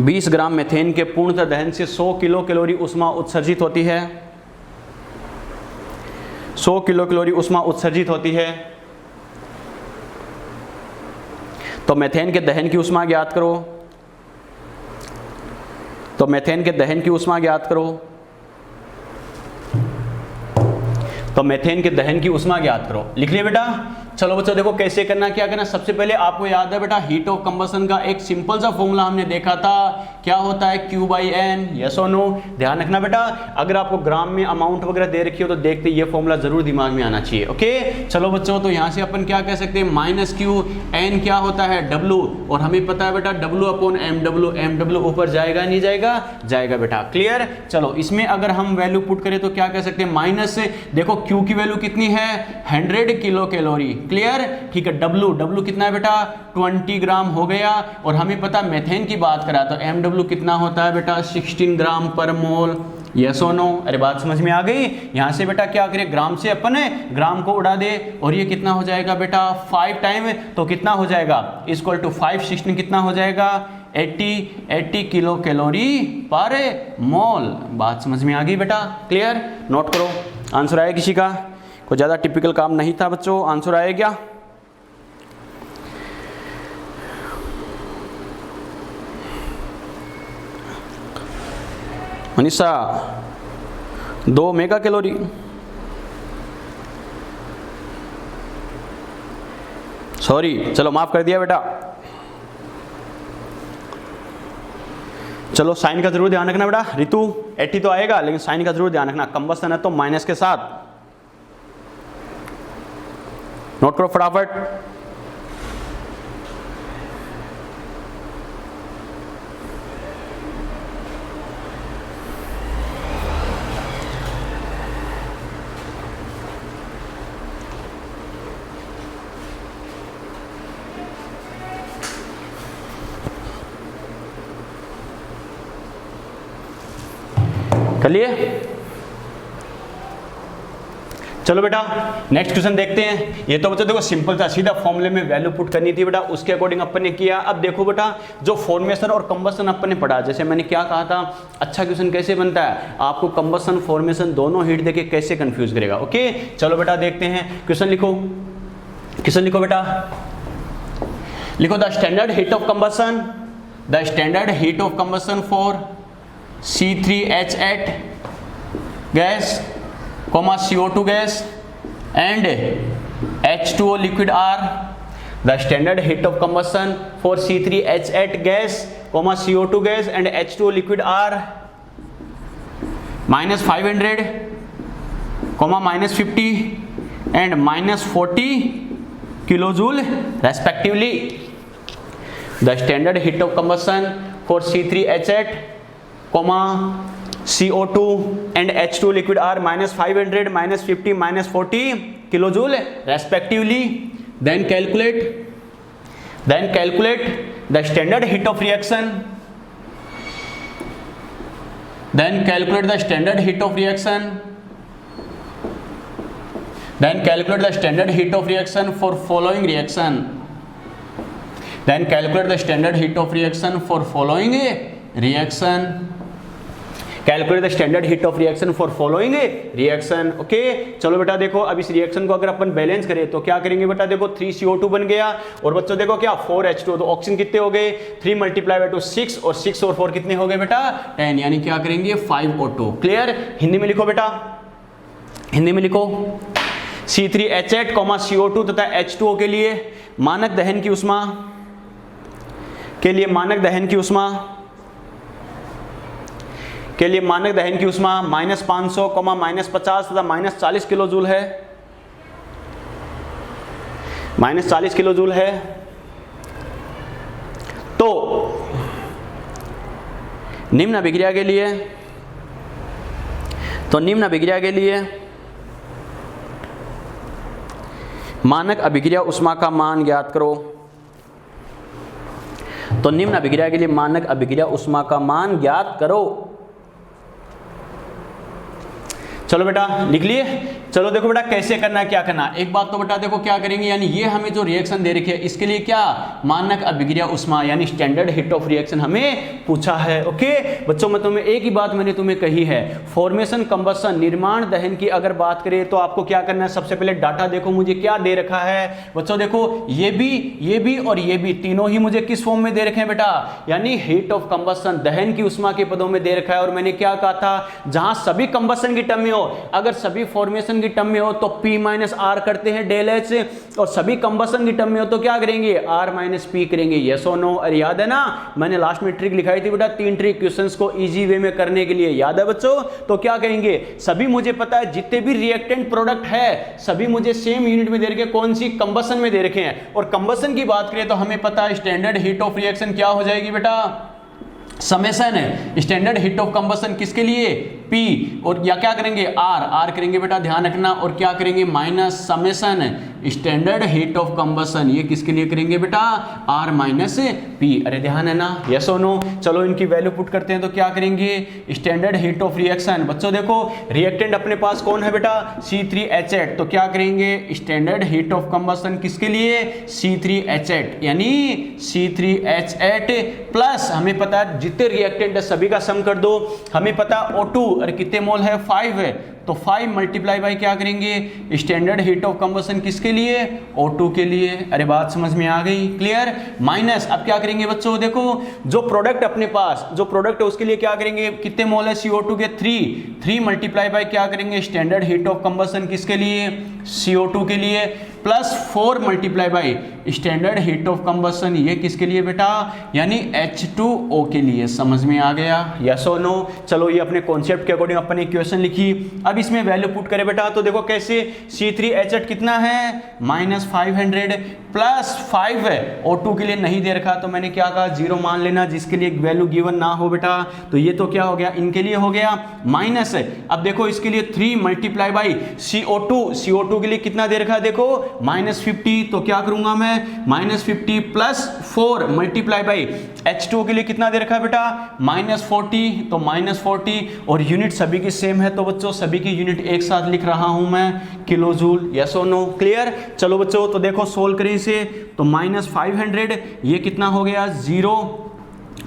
20 ग्राम मेथेन के पूर्णतः दहन से 100 किलो कैलोरी ऊष्मा उत्सर्जित होती है। 100 किलो कैलोरी ऊष्मा उत्सर्जित होती है। तो मेथेन के दहन की ऊष्मा ज्ञात करो, तो मेथेन के दहन की ऊष्मा ज्ञात करो, तो मेथेन के दहन की ऊष्मा ज्ञात करो। लिख लिया बेटा। चलो बच्चों देखो कैसे करना, क्या करना। सबसे पहले आपको याद है बेटा हीट ऑफ कंबशन का एक सिंपल सा फॉर्मूला हमने देखा था, क्या होता है Q/N, यस और नो। ध्यान रखना बेटा, अगर आपको ग्राम में अमाउंट वगैरह दे रखी हो तो देखते ये फॉर्मूला जरूर दिमाग में आना चाहिए। ओके चलो बच्चों, तो यहाँ से अपन क्या कह सकते हैं, -Q, N क्या होता है W, और हमें पता है बेटा W/mW, mW ऊपर जाएगा नहीं जाएगा, जाएगा बेटा। क्लियर। चलो इसमें अगर हम वैल्यू पुट करें तो क्या कह सकते हैं, माइनस देखो Q की वैल्यू कितनी है 100 किलो कैलोरी। क्लियर, ठीक है। W कितना है बेटा 20 ग्राम हो गया, और हमें पता मेथेन की बात करा तो MW कितना होता है बेटा 16 ग्राम पर मोल। यस और नो। अरे बात समझ में आ गई। यहाँ से बेटा क्या करें, ग्राम से अपन ग्राम को उड़ा दे, और ये कितना हो जाएगा बेटा 5 टाइम, तो कितना हो जाएगा इक्वल टू 5 16 कितना हो जाएगा 80 किलो कैलोरी पर मोल। बात समझ में आ गई बेटा। क्लियर, नोट करो। आंसर आया किसी का? कोई ज़्यादा टिपिकल काम नहीं था बच्चों, आंसर आया क्या? Manisha 2 mega calorie. सॉरी, चलो माफ कर दिया बेटा। चलो साइन का जरूर ध्यान रखना बेटा। ऋतु 80 तो आएगा, लेकिन साइन का जरूर ध्यान रखना। कंबस्टन है तो माइनस के साथ। नोट करो फटाफट। चलिए चलो बेटा नेक्स्ट क्वेश्चन देखते हैं। ये तो बच्चों देखो सिंपल था, सीधा फॉर्मूले में वैल्यू पुट करनी थी बेटा, उसके अकॉर्डिंग अपन ने किया। अब देखो बेटा जो फॉर्मेशन और कंबस्टन अपन ने पढ़ा, जैसे मैंने क्या कहा था, अच्छा क्वेश्चन कैसे बनता है, आपको कंबस्टन फॉर्मेशन दोनों हीट देके कैसे कंफ्यूज करेगा। ओके चलो बेटा देखते हैं। क्वेश्चन लिखो, क्वेश्चन लिखो बेटा। लिखो the standard heat of combustion, the standard heat of combustion for C3H8 gas, CO2 gas and H2O liquid are the standard heat of combustion for C3H8 gas, CO2 gas and H2O liquid are -500, -50 and -40 kilojoule respectively. The standard heat of combustion for C3H8, CO2 and H2 liquid are -500, -50, -40 kilojoule respectively. Then calculate the standard heat of reaction. Then calculate the standard heat of reaction. Then calculate the standard heat of reaction for following reaction. Then calculate the standard heat of reaction for following reaction. Calculate the standard heat of reaction for following reaction. Okay चलो बेटा देखो, अब इस रिएक्शन को अगर अपन बैलेंस करें तो क्या करेंगे बेटा, देखो 3CO2 बन गया, और बच्चों देखो क्या 4H2, तो ऑक्सीजन कितने हो गए 3 × 2 6, और 6 और 4 कितने हो गए बेटा 10, यानी क्या करेंगे 5O2। क्लियर। हिंदी में लिखो बेटा, हिंदी में लिखो। C3H8, CO2 तथा H2O के लिए मानक दहन की उष्मा -500, -50 तथा -40 किलो जूल है, -40 किलो जूल है। तो निम्न अभिक्रिया के लिए मानक अभिक्रिया उष्मा का मान ज्ञात करो। तो निम्न अभिक्रिया के लिए मानक अभिक्रिया उष्मा का मान ज्ञात करो। चलो बेटा लिख लिए। चलो देखो बेटा कैसे करना है, क्या करना है। एक बात तो बेटा देखो क्या करेंगे, यानी ये हमें जो रिएक्शन दे रखी है इसके लिए क्या मानक अभिक्रिया उष्मा यानी स्टैंडर्ड हीट ऑफ रिएक्शन हमें पूछा है। ओके बच्चों, मैं तुम्हें एक ही बात मैंने तुम्हें कही है, फॉर्मेशन कंबशन निर्माण दहन की अगर बात करें तो आपको क्या करना है, सबसे पहले डाटा देखो मुझे क्या दे रखा है। बच्चों देखो ये भी और ये भी तीनों ही मुझे किस फॉर्म में दे रखे हैं बेटा, यानी हीट ऑफ कंबशन दहन की उष्मा के पदों में दे रखा है। और मैंने क्या कहा था, जहां सभी कंबशन की टर्म में हो, अगर सभी फॉर्मेशन की टर्म में हो तो P माइनस आर करते हैं डेल H, और सभी कंबशन की टर्म में हो तो क्या करेंगे R माइनस P करेंगे। यस और नो। अरे याद है ना, मैंने लास्ट में ट्रिक लिखाई थी बेटा, 3 ट्रिक क्वेश्चंस को इजी वे में करने के लिए, याद है बच्चों। तो क्या कहेंगे, सभी मुझे पता है जितने भी रिएक्टेंट प्रोडक्ट है सभी मुझे सेम यूनिट में दे रखे, कौन सी कंबशन में दे रखे हैं। और कंबशन की बात करें तो हमें पता है स्टैंडर्ड हीट ऑफ रिएक्शन क्या हो जाएगी बेटा, समेशन है। स्टैंडर्ड हीट ऑफ कंबशन किसके लिए P, और या क्या करेंगे R करेंगे बेटा, ध्यान रखना। और क्या करेंगे minus summation standard heat of combustion, ये किसके लिए करेंगे बेटा R माइनस P। अरे ध्यान है ना, यस और नो। चलो इनकी वैल्यू पुट करते हैं तो क्या करेंगे, स्टैंडर्ड हीट ऑफ रिएक्शन। बच्चों देखो रिएक्टेंट अपने पास कौन है बेटा C3H8, तो क्या करेंगे स्टैंडर्ड हीट ऑफ कंबशन किसके लिए C3H8, यानी C3H8 प्लस हमें पता है जितने रिएक्टेंट है सभी का सम कर दो। हमें पता O2 और कितने मोल है 5 है, तो 5 मल्टीप्लाई बाई क्या करेंगे स्टैंडर्ड हीट ऑफ कंबशन किसके लिए O2 के लिए। अरे बात समझ में आ गई, क्लियर। माइनस अब क्या करेंगे बच्चों, देखो जो प्रोडक्ट अपने पास जो प्रोडक्ट है उसके लिए क्या करेंगे, कितने मोल है CO2 के 3 मल्टीप्लाई बाई क्या करेंगे स्टैंडर्ड हीट ऑफ कंबशन किसके लिए CO2 के लिए, plus 4 multiply by standard heat of combustion ये किसके लिए बेटा, यानी H2O के लिए। समझ में आ गया, यस और नो। चलो ये अपने कॉन्सेप्ट के अकॉर्डिंग अपन एक इक्वेशन लिखी। अब इसमें वैल्यू पुट करें बेटा, तो देखो कैसे C3H8 कितना है -500 प्लस 5 है, O2 के लिए नहीं दे रखा तो मैंने क्या कहा 0 मान लेना, जिसके लिए वैल्यू गिवन ना हो बेटा। तो ये तो क्या हो गया, इनके लिए हो गया माइनस है। अब देखो इसके लिए 3 मल्टीप्लाई बाई CO2 के लिए कितना दे रखा है देखो -50, तो क्या करूंगा मैं -50 प्लस 4 मल्टीप्लाई बाई H2O के लिए कितना दे रखा है बेटा -40, तो -40 और यूनिट सभी की सेम है, तो बच्चों सभी की यूनिट एक साथ लिख रहा हूं मैं किलो जूल। यस और नो, क्लियर। चलो बच्चों तो देखो सोल्व करें इसे, तो -500 ये कितना हो गया 0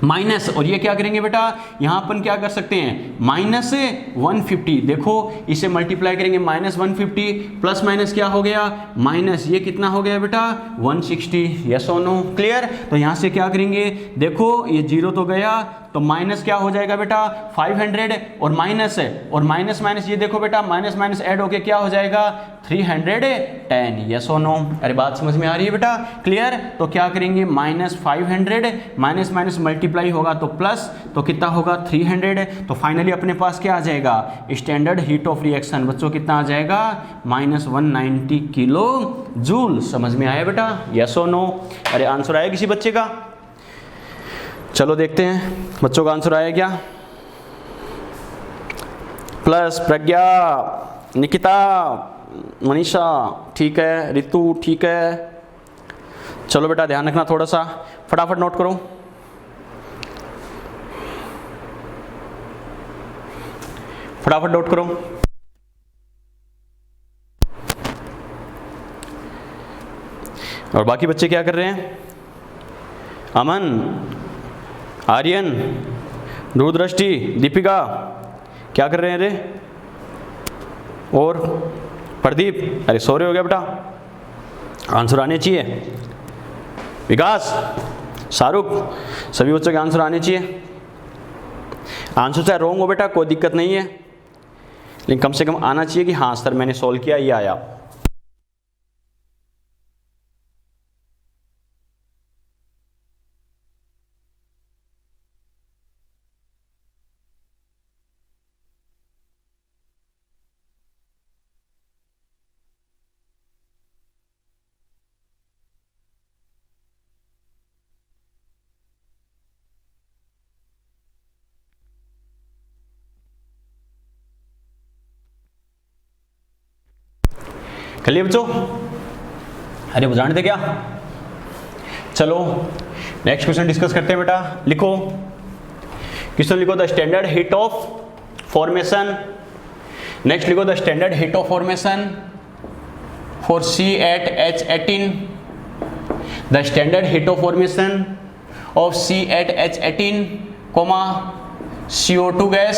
माइनस, और ये क्या करेंगे बेटा यहां अपन क्या कर सकते हैं -150, देखो इसे मल्टीप्लाई करेंगे -150 प्लस माइनस क्या हो गया माइनस, ये कितना हो गया बेटा 160। यस और नो, क्लियर। तो यहां से क्या करेंगे, देखो ये 0 तो गया, तो माइनस क्या हो जाएगा बेटा 500 और माइनस है, और माइनस माइनस ये देखो बेटा माइनस माइनस ऐड होके क्या हो जाएगा 310। यस और नो, अरे बात समझ में आ रही है बेटा, क्लियर। तो क्या करेंगे -500 माइनस माइनस मल्टीप्लाई होगा तो प्लस, तो कितना होगा 300। तो फाइनली अपने पास क्या आ जाएगा स्टैंडर्ड हीट ऑफ रिएक्शन बच्चों कितना आ जाएगा -190 किलो जूल। समझ में आया बेटा, यस और नो। अरे आंसर आया किसी बच्चे का, चलो देखते हैं बच्चों का आंसर आया क्या। प्लस प्रज्ञा, निकिता, मनीषा ठीक है, रितु ठीक है। चलो बेटा ध्यान रखना, थोड़ा सा फटाफट नोट करो। फटाफट नोट करो। और बाकी बच्चे क्या कर रहे हैं, अमन, आर्यन, दूरदृष्टि, दीपिका क्या कर रहे हैं रे, और प्रदीप, अरे सो रहे हो गया बेटा, आंसर आने चाहिए। विकास, शाहरुख, सभी बच्चों के आंसर आने चाहिए। आंसर चाहे रॉन्ग हो बेटा कोई दिक्कत नहीं है, लेकिन कम से कम आना चाहिए कि हाँ सर मैंने सॉल्व किया, ये आया। चलिए बच्चों, अरे वो जानते क्या, चलो नेक्स्ट क्वेश्चन डिस्कस करते हैं बेटा। लिखो क्वेश्चन, लिखो the standard heat of formation. Next लिखो the standard heat of formation for C8H18, the standard heat of formation of C8H18, CO2 gas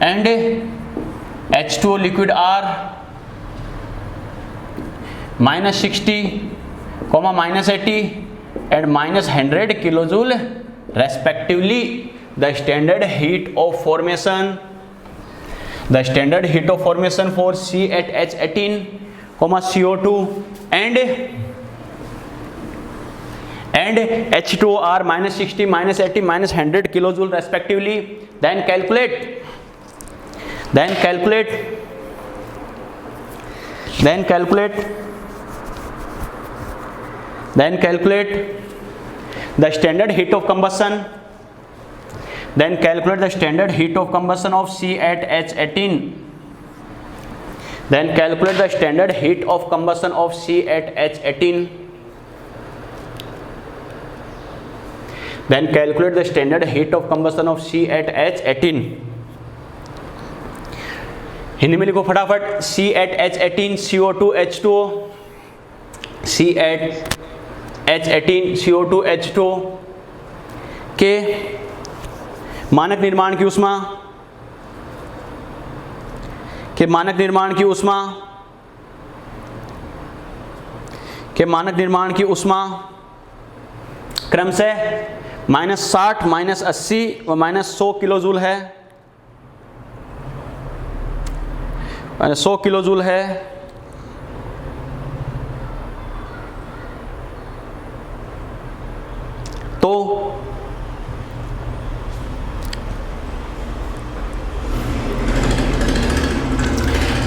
and H2O liquid are -60, -80 and -100 kilojoule respectively. The standard heat of formation, the standard heat of formation for C8H18, CO2 and H2O are -60, -80, -100 kilojoule respectively. Then calculate the standard heat of combustion. Then calculate the standard heat of combustion of C8H18. Then calculate the standard heat of combustion of C8H18. Then calculate the standard heat of combustion of C8H18. Hindi में लिखो फटाफट, C8H18 CO2 H2O, C8H18 CO2 H2O के मानक निर्माण की ऊष्मा, मानक निर्माण की ऊष्मा क्रमशः -60, -80 और -100 किलोजूल है, 100 किलोजूल है। तो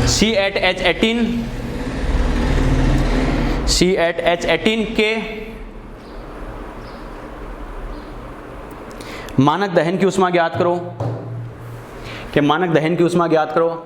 C8H18 के मानक दहन की ऊष्मा ज्ञात करो, मानक दहन की ऊष्मा ज्ञात करो।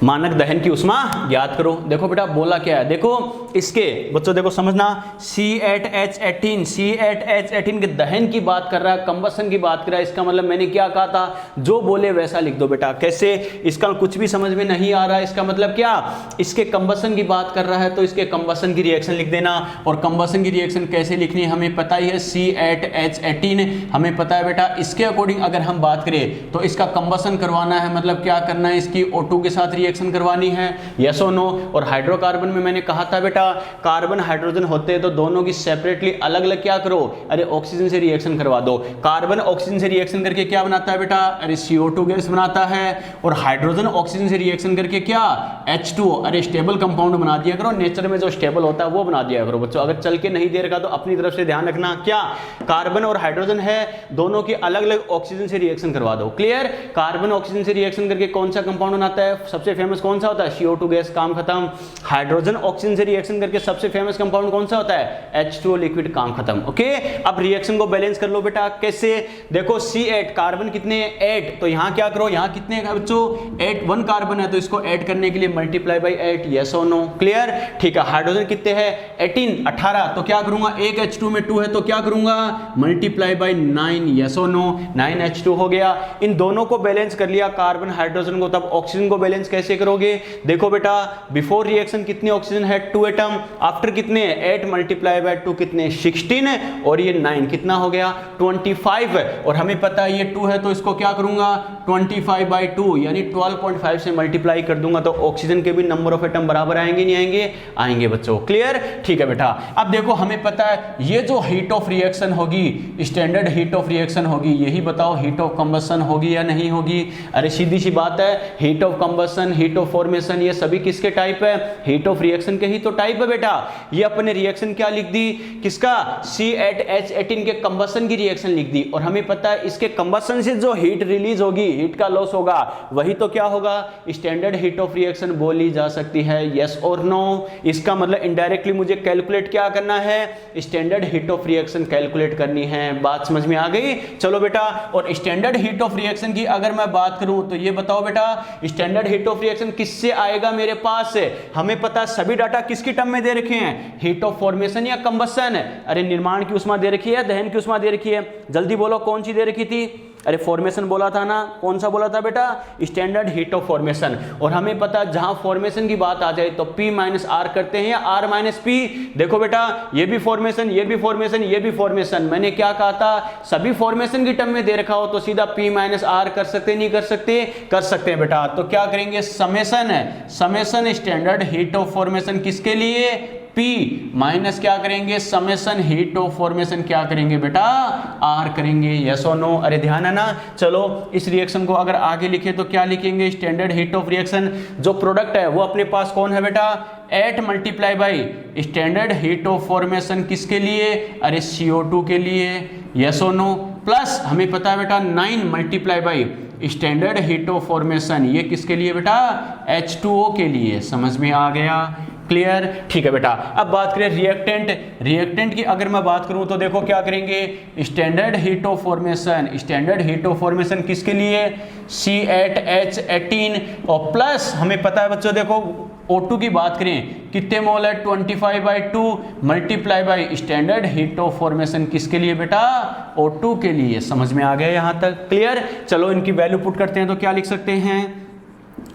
मानक दहन की ऊष्मा ज्ञात करो। देखो बेटा बोला क्या है, देखो इसके बच्चों देखो समझना, C8H18 के दहन की बात कर रहा है, कंबसन की बात कर रहा है। इसका मतलब मैंने क्या कहा था, जो बोले वैसा लिख दो बेटा। कैसे, इसका कुछ भी समझ में नहीं आ रहा है, इसका मतलब क्या, इसके कंबसन की बात कर रहा है तो इसके कंबसन की रिएक्शन लिख देना। और कंबसन की रिएक्शन कैसे लिखनी है हमें पता ही है, C8H18 हमें पता है बेटा। इसके अकॉर्डिंग अगर हम बात करें तो इसका कंबसन करवाना है, मतलब क्या करना है, इसकी O2 के साथ रिएक्शन करवानी है, यस और नो। और हाइड्रोकार्बन में मैंने कहा था बेटा, कार्बन हाइड्रोजन होते हैं तो दोनों की सेपरेटली अलग अलग क्या करो, अरे ऑक्सीजन से रिएक्शन करवा दो। कार्बन ऑक्सीजन से रिएक्शन करके क्या बनाता है बेटा, अरे CO2 गैस बनाता है। और हाइड्रोजन ऑक्सीजन से रिएक्शन करके क्या, H2O, अरे स्टेबल कंपाउंड बना दिया करो। नेचर में जो स्टेबल होता है वो बना दिया करो बच्चों। अगर चल के नहीं दे रखा तो अपनी तरफ से ध्यान रखना, क्या कार्बन और हाइड्रोजन है, दोनों की अलग अलग ऑक्सीजन से रिएक्शन करवा दो। क्लियर। कार्बन ऑक्सीजन से रिएक्शन करके कौन सा कंपाउंड बनाता है, सबसे फेमस कौन सा होता है, CO2 गैस, काम खत्म। हाइड्रोजन ऑक्सीजन से रिएक्शन करके सबसे फेमस कंपाउंड कौन सा होता है, H2O लिक्विड, काम खत्म। ओके, अब रिएक्शन को बैलेंस कर लो बेटा। कैसे, देखो C8 कार्बन कितने 8, तो यहां क्या करो, यहां कितने हैं बच्चों 8, 1 कार्बन है तो इसको ऐड करने के लिए मल्टीप्लाई बाई 8, यस और नो। क्लियर, ठीक है। हाइड्रोजन कितने हैं 18, तो क्या करूंगा, एक H2 में 2 है तो क्या करूंगा, मल्टीप्लाई बाई 9, यस और नो, 9H2 हो गया। इन दोनों को बैलेंस कर लिया, कार्बन हाइड्रोजन को। तब ऑक्सीजन को बैलेंस कैसे करोगे, देखो बेटा बिफोर रिएक्शन कितने ऑक्सीजन है, 2 एटम, आफ्टर कितने 8 मल्टीप्लाई बाय 2 कितने 16, और ये 9 कितना हो गया 25। और हमें पता है ये 2 है तो इसको क्या करूंगा 25 बाई 2 यानी 12.5 से मल्टीप्लाई कर दूंगा तो ऑक्सीजन के भी नंबर ऑफ एटम बराबर आएंगे, नहीं आएंगे, आएंगे बच्चों। क्लियर, ठीक है बेटा। अब देखो हमें पता है ये जो हीट ऑफ रिएक्शन होगी, स्टैंडर्ड हीट ऑफ रिएक्शन होगी, यही बताओ हीट ऑफ कंबसन होगी या नहीं होगी। अरे सीधी सी बात है, heat of combustion heat of formation, ये सभी किसके टाइप है? हीट ऑफ रिएक्शन के ही तो टाइप है बेटा। ये अपने रिएक्शन क्या लिख दी? किसका? C8H18 के कंबसन की रिएक्शन लिख दी। और हमें पता है इसके कंबसन से जो हीट रिलीज होगी, हीट का लॉस होगा, वही तो क्या होगा? स्टैंडर्ड हीट ऑफ रिएक्शन बोली जा सकती है। यस और नो? इसका मतलब इनडायरेक्टली मुझे कैलकुलेट क्या करना है? Standard heat of reaction calculate करनी है। बात समझ में आ गई? चलो बेटा, और स्टैंडर्ड हीट ऑफ रिएक्शन की अगर मैं बात करूं तो ये बताओ बेटा, स्टैंडर्ड हीट ऑफ रिएक्शन किससे आएगा मेरे पास? हमें पता सभी डाटा किसकी टर्म में दे रखे हैं? हीट ऑफ फॉर्मेशन या कंबसन? अरे निर्माण की उष्मा दे रखी है, दहन की उष्मा दे रखी है, जल्दी बोलो कौन सी दे रखी थी? अरे फॉर्मेशन बोला था ना, कौन सा बोला था बेटा? Standard heat of formation. और हमें पता जहां फॉर्मेशन की बात आ जाए तो P माइनस आर करते हैं या R माइनस P। देखो बेटा, ये भी फॉर्मेशन, ये भी फॉर्मेशन, ये भी फॉर्मेशन। मैंने क्या कहा था? सभी फॉर्मेशन की टर्म में दे रखा हो तो सीधा P माइनस आर कर सकते, नहीं कर सकते? कर सकते हैं बेटा। तो क्या करेंगे? समेशन है, summation standard heat of formation किसके लिए? P माइनस क्या करेंगे? समेशन हीट ऑफ फॉर्मेशन क्या करेंगे बेटा? R करेंगे। यस और नो? अरे ध्यान है ना? चलो इस रिएक्शन को अगर आगे लिखे तो क्या लिखेंगे? स्टैंडर्ड हीट ऑफ रिएक्शन, जो प्रोडक्ट है वो अपने पास कौन है बेटा? 8 multiply by standard heat of formation किसके लिए? अरे CO2 के लिए। यस और नो? प्लस हमें पता है बेटा 9 multiply by standard heat of formation, ये किसके लिए बेटा? H2O के लिए। समझ में आ गया? क्लियर? ठीक है बेटा। अब बात करें रिएक्टेंट। रिएक्टेंट की अगर मैं बात करूं तो देखो क्या करेंगे? Standard heat of formation, standard heat of formation किसके लिए? C8H18 और प्लस हमें पता है बच्चों, देखो O2 की बात करें कितने मोल है? 25/2 multiply by standard heat of formation किसके लिए बेटा? O2 के लिए। समझ में आ गया यहां तक? क्लियर? चलो इनकी वैल्यू पुट करते हैं तो क्या लिख सकते हैं?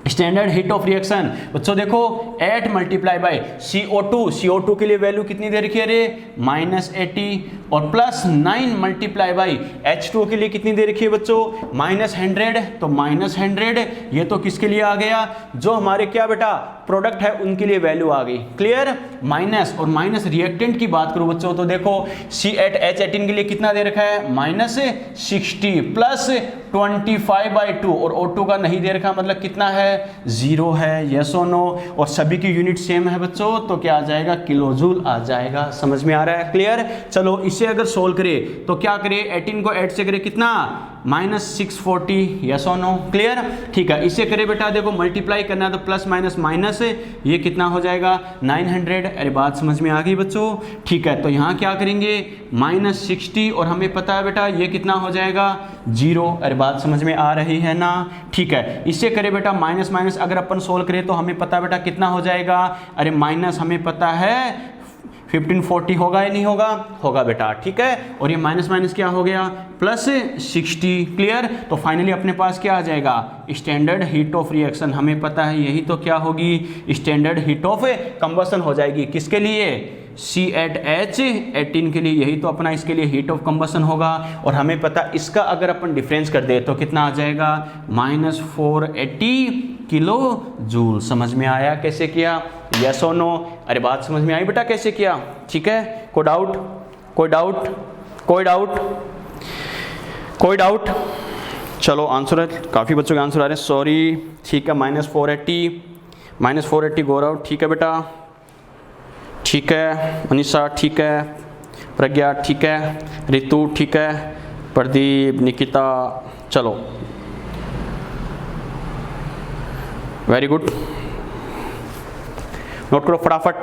स्टैंडर्ड हीट ऑफ रिएक्शन बच्चों देखो 8 मल्टीप्लाई बाई CO2 के लिए वैल्यू कितनी दे रखी है? अरे -80 और प्लस 9 मल्टीप्लाई बाई H2O के लिए कितनी दे रखी है बच्चों? -100। तो -100 ये तो किसके लिए आ गया? जो हमारे क्या बेटा प्रोडक्ट है उनके लिए वैल्यू आ गई। क्लियर? माइनस और माइनस रिएक्टेंट की बात करूं बच्चों तो देखो C8H18 के लिए कितना दे रखा है? -60 प्लस 25/2 और O2 का नहीं दे रखा, मतलब कितना है? 0 है। यस और नो? और सभी की यूनिट सेम है बच्चों तो क्या आ जाएगा? किलोजूल आ जाएगा। समझ में आ रहा है? क्लियर? चलो इसे अगर सोल्व करें तो क्या करें? 18 को 8 से करें कितना? -640। यस और नो? क्लियर? ठीक है, इसे करें बेटा, देखो मल्टीप्लाई करना है तो प्लस माइनस माइनस, ये कितना हो जाएगा? 900। अरे बात समझ में आ गई बच्चों? ठीक है, तो यहाँ क्या करेंगे? -60 और हमें पता है बेटा ये कितना हो जाएगा? 0। अरे बात समझ में आ रही है ना? ठीक है, इससे करें बेटा माइनस माइनस अगर अपन सोल्व करें तो हमें पता है बेटा कितना हो जाएगा? अरे माइनस हमें पता है 1540 होगा या नहीं होगा? होगा बेटा। ठीक है, और ये माइनस माइनस क्या हो गया? +60। क्लियर? तो फाइनली अपने पास क्या आ जाएगा? Standard heat of reaction. हमें पता है यही तो क्या होगी? स्टैंडर्ड हीट ऑफ कंबसन हो जाएगी। किसके लिए? C8H18 के लिए। यही तो अपना इसके लिए हीट ऑफ कंबसन होगा। और हमें पता इसका अगर अपन डिफरेंस कर दे तो कितना आ जाएगा? -480 किलो जूल। समझ में आया कैसे किया? यस और नो? अरे बात समझ में आई बेटा कैसे किया? ठीक है, कोई डाउट? कोई डाउट? कोई डाउट? कोई डाउट? चलो आंसर है, काफ़ी बच्चों के आंसर आ रहे हैं। सॉरी। ठीक है, -480 गौरव। ठीक है बेटा, ठीक है। अनिशा ठीक है, प्रज्ञा ठीक है, रितु ठीक है, प्रदीप, निकिता। चलो वेरी गुड, नोट करो फटाफट।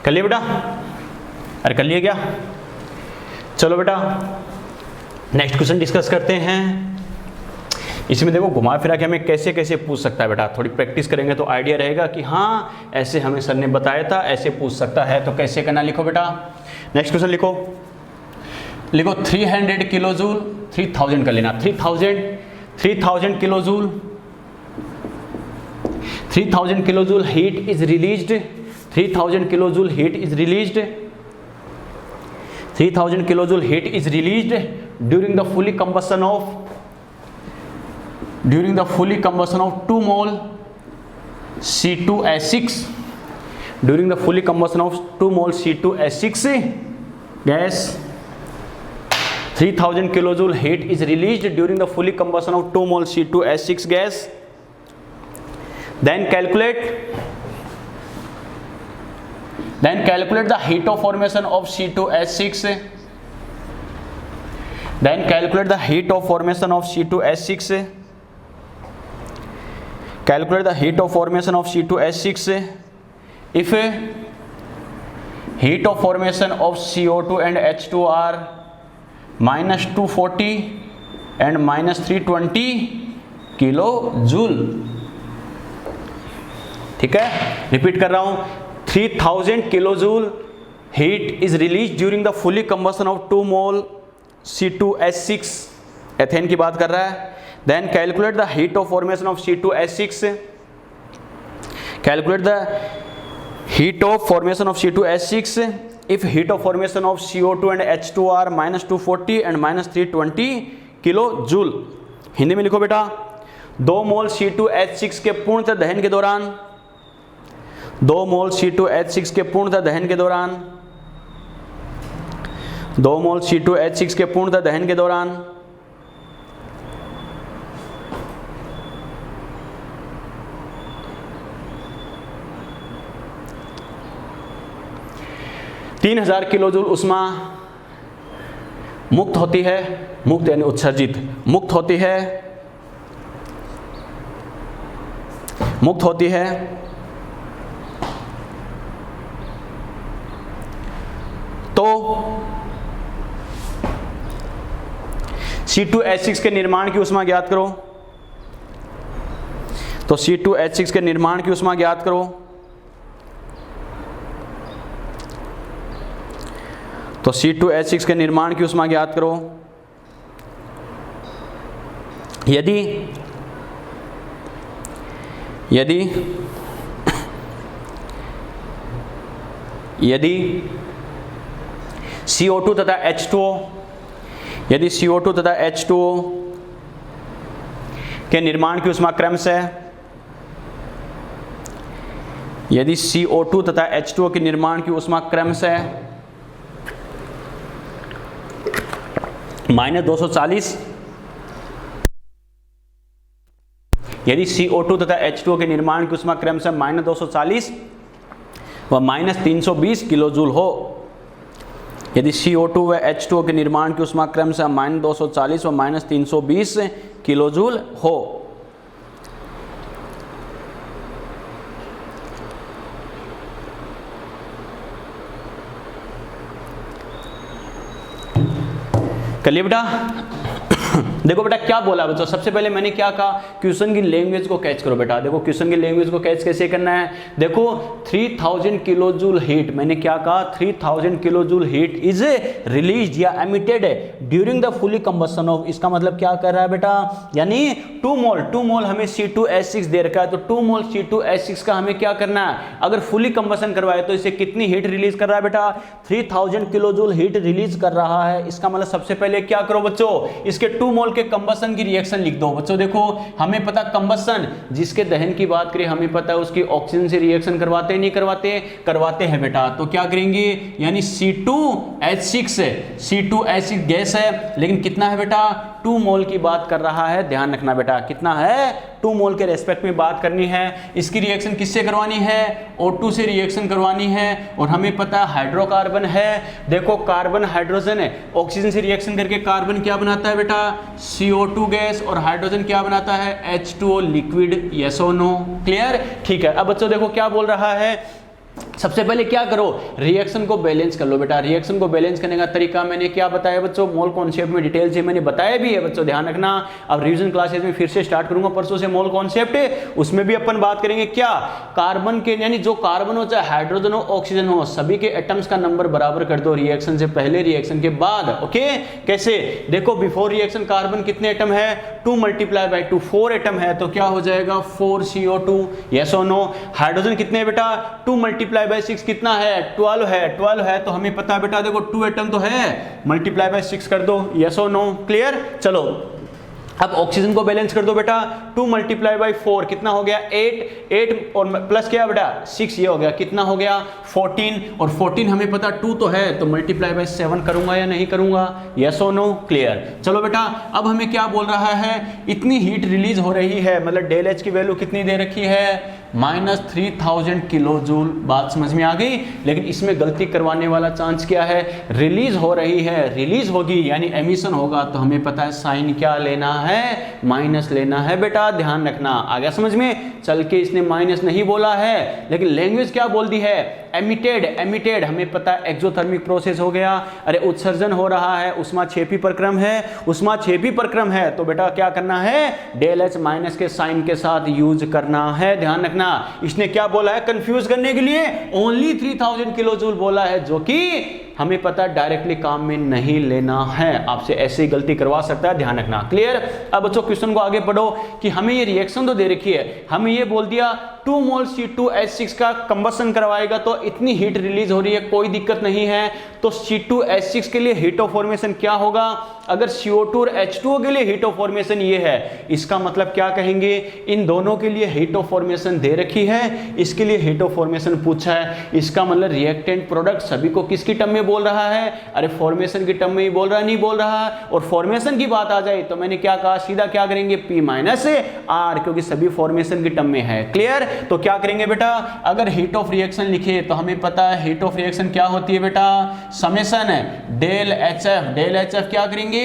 कर लिया बेटा? अरे कर लिए क्या? चलो बेटा नेक्स्ट क्वेश्चन डिस्कस करते हैं। इसमें देखो घुमा फिरा के हमें कैसे कैसे पूछ सकता है बेटा, थोड़ी प्रैक्टिस करेंगे तो आइडिया रहेगा कि हाँ ऐसे हमें सर ने बताया था, ऐसे पूछ सकता है, तो कैसे करना लिखो बेटा। नेक्स्ट क्वेश्चन लिखो 300 किलो जूल, 3000 कर लेना, 3000 kilo joule, 3000 kilo joule heat is released, 3000 kilo joule heat is released, 3000 kilo joule heat is released during the fully combustion of 2 mole C2H6, during the fully combustion of 2 mole C2H6 gas, 3000 kilojoule heat is released during the fully combustion of 2 mole C2H6 gas. Then calculate the heat of formation of C2H6. Then calculate the heat of formation of C2H6. Calculate the heat of formation of C2H6. If heat of formation of CO2 and H2 are -240 and -320 kilo joule. ठीक है, रिपीट कर रहा हूं, 3000 kilo joule heat is release during the fully combustion of 2 mole C2H6, ethane की बात कर रहा है। Then calculate the heat of formation of C2H6. Calculate the heat of formation of C2H6 if heat of formation of CO2 and H2 are -240 and -320 kilo joule. Hindi में लिखो बेटा, 2 मोल C2H6 के पूर्णतः दहन के दौरान, 2 मोल C2H6 के पूर्णतः दहन के दौरान, 2 मोल C2H6 के पूर्णतः दहन के दौरान तीन 3000 किलो जूल उष्मा मुक्त होती है, मुक्त यानी उत्सर्जित, मुक्त होती है तो C2H6 के निर्माण की उष्मा ज्ञात करो। तो C2H6 के निर्माण की उष्मा ज्ञात करो। तो C2H6 के निर्माण की उष्मा ज्ञात करो। यदि CO2 तथा H2O, यदि CO2 तथा H2O के निर्माण की उष्मा क्रमशः, यदि CO2 तथा H2O के निर्माण की उष्मा क्रमशः -240, यदि CO2 तथा H2O के निर्माण की उष्मा क्रमशः -240 व -320 किलो जूल हो, यदि CO2 व H2O के निर्माण की उष्मा क्रमशः -240 व -320 किलो जूल हो, कर लिए बेटा। देखो बेटा क्या बोला बच्चों, सबसे पहले मैंने क्या कहा, क्वेश्चन की लैंग्वेज को कैच करो बेटा। देखो क्वेश्चन की लैंग्वेज को कैच कैसे करना है, देखो 3000 किलो जूल हीट, मैंने क्या कहा, 3000 kilo joule heat is release या emitted during the fully combustion of, इसका मतलब क्या कर रहा है बेटा, यानी 2 मोल हमें C2H6 दे रखा है, तो 2 मोल C2H6 का हमें क्या करना है, अगर फुली कंबशन करवाए तो इसे कितनी हीट रिलीज कर रहा है बेटा, 3000 किलो जूल हीट रिलीज कर रहा है। इसका मतलब सबसे पहले क्या करो बच्चों, इसके 2 मोल के कंबशन की रिएक्शन लिख दो बच्चों। देखो हमें पता कंबशन, जिसके दहन की बात करें हमें पता है उसकी ऑक्सीजन से रिएक्शन करवाते नहीं करवाते हैं बेटा, तो क्या करेंगे, यानी C2H6 गैस है, लेकिन कितना है बेटा, 2 मोल की बात कर रहा है, ध्यान रखना बेटा, कितना है, 2 मोल के रेस्पेक्ट में बात करनी है। इसकी रिएक्शन किससे करवानी है, O2 से रिएक्शन करवानी है, और हमें पता है हाइड्रोकार्बन है। देखो कार्बन हाइड्रोजन है, ऑक्सीजन से रिएक्शन करके कार्बन क्या बनाता है बेटा, CO2 गैस, और हाइड्रोजन क्या बनाता है, H2O लिक्विड। यस और नो, क्लियर, ठीक है। अब बच्चों देखो क्या बोल रहा है, सबसे पहले क्या करो, रिएक्शन को बैलेंस कर लो बेटा। रिएक्शन को बैलेंस करने का तरीका मैंने क्या बताया बच्चों, मोल कॉन्सेप्ट में डिटेल से मैंने बताया भी है बच्चों, ध्यान रखना। अब रिवीजन क्लासेस में फिर से स्टार्ट करूंगा परसों से मोल कॉन्सेप्ट है, उसमें भी अपन बात करेंगे क्या, कार्बन के यानी जो कार्बन हो चाहे हाइड्रोजन हो ऑक्सीजन हो, सभी के एटम्स का नंबर बराबर कर दो, रिएक्शन से पहले रिएक्शन के बाद। ओके, कैसे देखो, बिफोर रिएक्शन कार्बन कितने एटम है, 2 × 2 4 एटम है, तो क्या हो जाएगा 4CO2, यस और नो। हाइड्रोजन कितने है बेटा, 2 × 6 कितना है, 12 है, 12 है, तो हमें पता है बेटा देखो 2 एटम तो है, × 6 कर दो, यस और नो, क्लियर। चलो अब ऑक्सीजन को बैलेंस कर दो बेटा, 2 × 4 कितना हो गया 8 और प्लस क्या बेटा 6, ये हो गया कितना हो गया 14, और 14 हमें पता 2 तो है, तो × 7 करूंगा या नहीं करूंगा, यस और नो, क्लियर। चलो बेटा अब हमें क्या बोल रहा है, इतनी हीट रिलीज हो रही है, मतलब डेल एच की वैल्यू कितनी दे रखी है -3000 किलो जूल। बात समझ में आ गई, लेकिन इसमें गलती करवाने वाला चांस क्या है, रिलीज हो रही है, रिलीज होगी यानी एमिशन होगा, तो हमें पता है साइन क्या लेना है, माइनस लेना है बेटा, ध्यान रखना। आ गया समझ में, चल के इसने माइनस नहीं बोला है, लेकिन लैंग्वेज क्या बोल दी है, एमिटेड। एमिटेड हमें पता है एक्सोथर्मिक प्रोसेस हो गया, अरे उत्सर्जन हो रहा है, ऊष्माक्षेपी प्रक्रम है, ऊष्माक्षेपी प्रक्रम है, तो बेटा क्या करना है, डेल एच माइनस के साइन के साथ यूज करना है, ध्यान रखना। इसने क्या बोला है कंफ्यूज करने के लिए, ओनली 3000 किलो जूल बोला है, जो कि हमें पता है डायरेक्टली काम में नहीं लेना है, आपसे ऐसे ही गलती करवा सकता है, ध्यान रखना, क्लियर। अब बच्चों क्वेश्चन को आगे पढ़ो कि हमें ये रिएक्शन तो दे रखी है, हमें ये बोल दिया 2 मोल C2H6 का कंबसन करवाएगा तो इतनी हीट रिलीज हो रही है, कोई दिक्कत नहीं है। तो C2H6 के लिए हीट ऑफ फॉर्मेशन क्या होगा, अगर CO2 और H2O के लिए हीट ऑफ फॉर्मेशन ये है, इसका मतलब क्या कहेंगे, इन दोनों के लिए हीट ऑफ फॉर्मेशन दे रखी है, इसके लिए हीट ऑफ फॉर्मेशन पूछा है, इसका मतलब रिएक्टेंट प्रोडक्ट सभी को किसकी टर्म में बोल रहा है, अरे फॉर्मेशन की टर्म में ही बोल रहा है, नहीं बोल रहा। और फॉर्मेशन की बात आ जाए तो मैंने क्या कहा, सीधा क्या करेंगे P माइनस R, क्योंकि सभी फॉर्मेशन की टर्म में है, क्लियर। तो क्या करेंगे बेटा, अगर हीट ऑफ रिएक्शन लिखे तो हमें पता है हीट ऑफ रिएक्शन क्या होती है बेटा, समेशन है डेल HF, डेल HF क्या करेंगे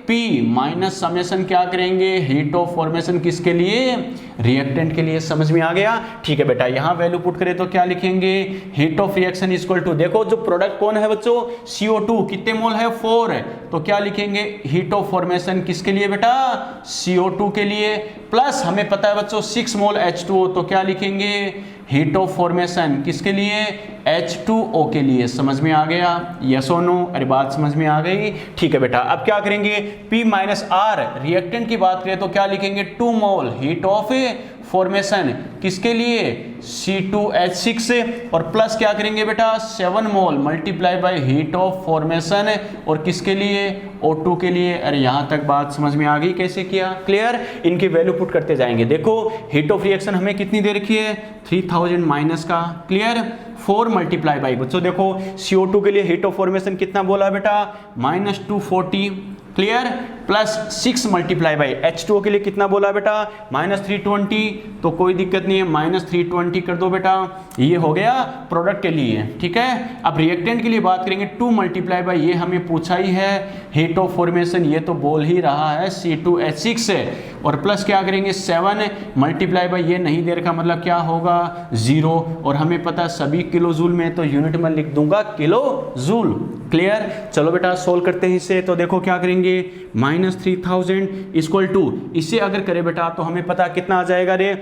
P माइनस समेशन क्या करेंगे, हीट ऑफ फॉर्मेशन किसके लिए, रिएक्टेंट के लिए। समझ में आ गया, ठीक है बेटा। यहां वैल्यू पुट करें तो क्या लिखेंगे, heat of reaction equal to, देखो जो प्रोडक्ट कौन है बच्चों, CO2 कितने मोल है 4 है, तो क्या लिखेंगे हीट ऑफ फॉर्मेशन किसके लिए बेटा, CO2 के लिए, प्लस हमें पता है बच्चों 6 मोल H2O, तो क्या लिखेंगे हीट ऑफ फॉर्मेशन किसके लिए, H2O के लिए। समझ में आ गया, यस और नो, अरे बात समझ में आ गई, ठीक है बेटा। अब क्या करेंगे, P माइनस R रिएक्टेंट की बात करें तो क्या लिखेंगे 2 मोल हीट ऑफ फॉर्मेशन किसके लिए, C2H6, और प्लस क्या करेंगे बेटा 7 मोल × हीट ऑफ फॉर्मेशन, और किसके लिए, O2 के लिए। अरे यहां तक बात समझ में आ गई, कैसे किया, क्लियर। इनकी वैल्यू पुट करते जाएंगे। देखो हीट ऑफ रिएक्शन हमें कितनी दे रखी है 3000 माइनस का, क्लियर, 4 × बच्चों देखो CO2 के लिए हीट ऑफ फॉर्मेशन कितना बोला बेटा -240, क्लियर, प्लस 6 × H2O के लिए कितना बोला बेटा -320, तो कोई दिक्कत नहीं है -320 कर दो बेटा, ये हो गया प्रोडक्ट के लिए, ठीक है। अब रिएक्टेंट के लिए बात करेंगे 2 × ये हमें पूछा ही है हीट ऑफ फॉर्मेशन, ये तो बोल ही रहा है C2H6 से, और प्लस क्या करेंगे 7 × ये नहीं दे रखा, मतलब क्या होगा 0, और हमें पता सभी किलो जूल में, तो यूनिट में लिख दूंगा किलो जूल, क्लियर। चलो बेटा सोल्व करते हैं इसे, तो देखो क्या करेंगे -3000 इक्वल टू, इसे अगर करें बेटा तो हमें पता कितना आ जाएगा रे,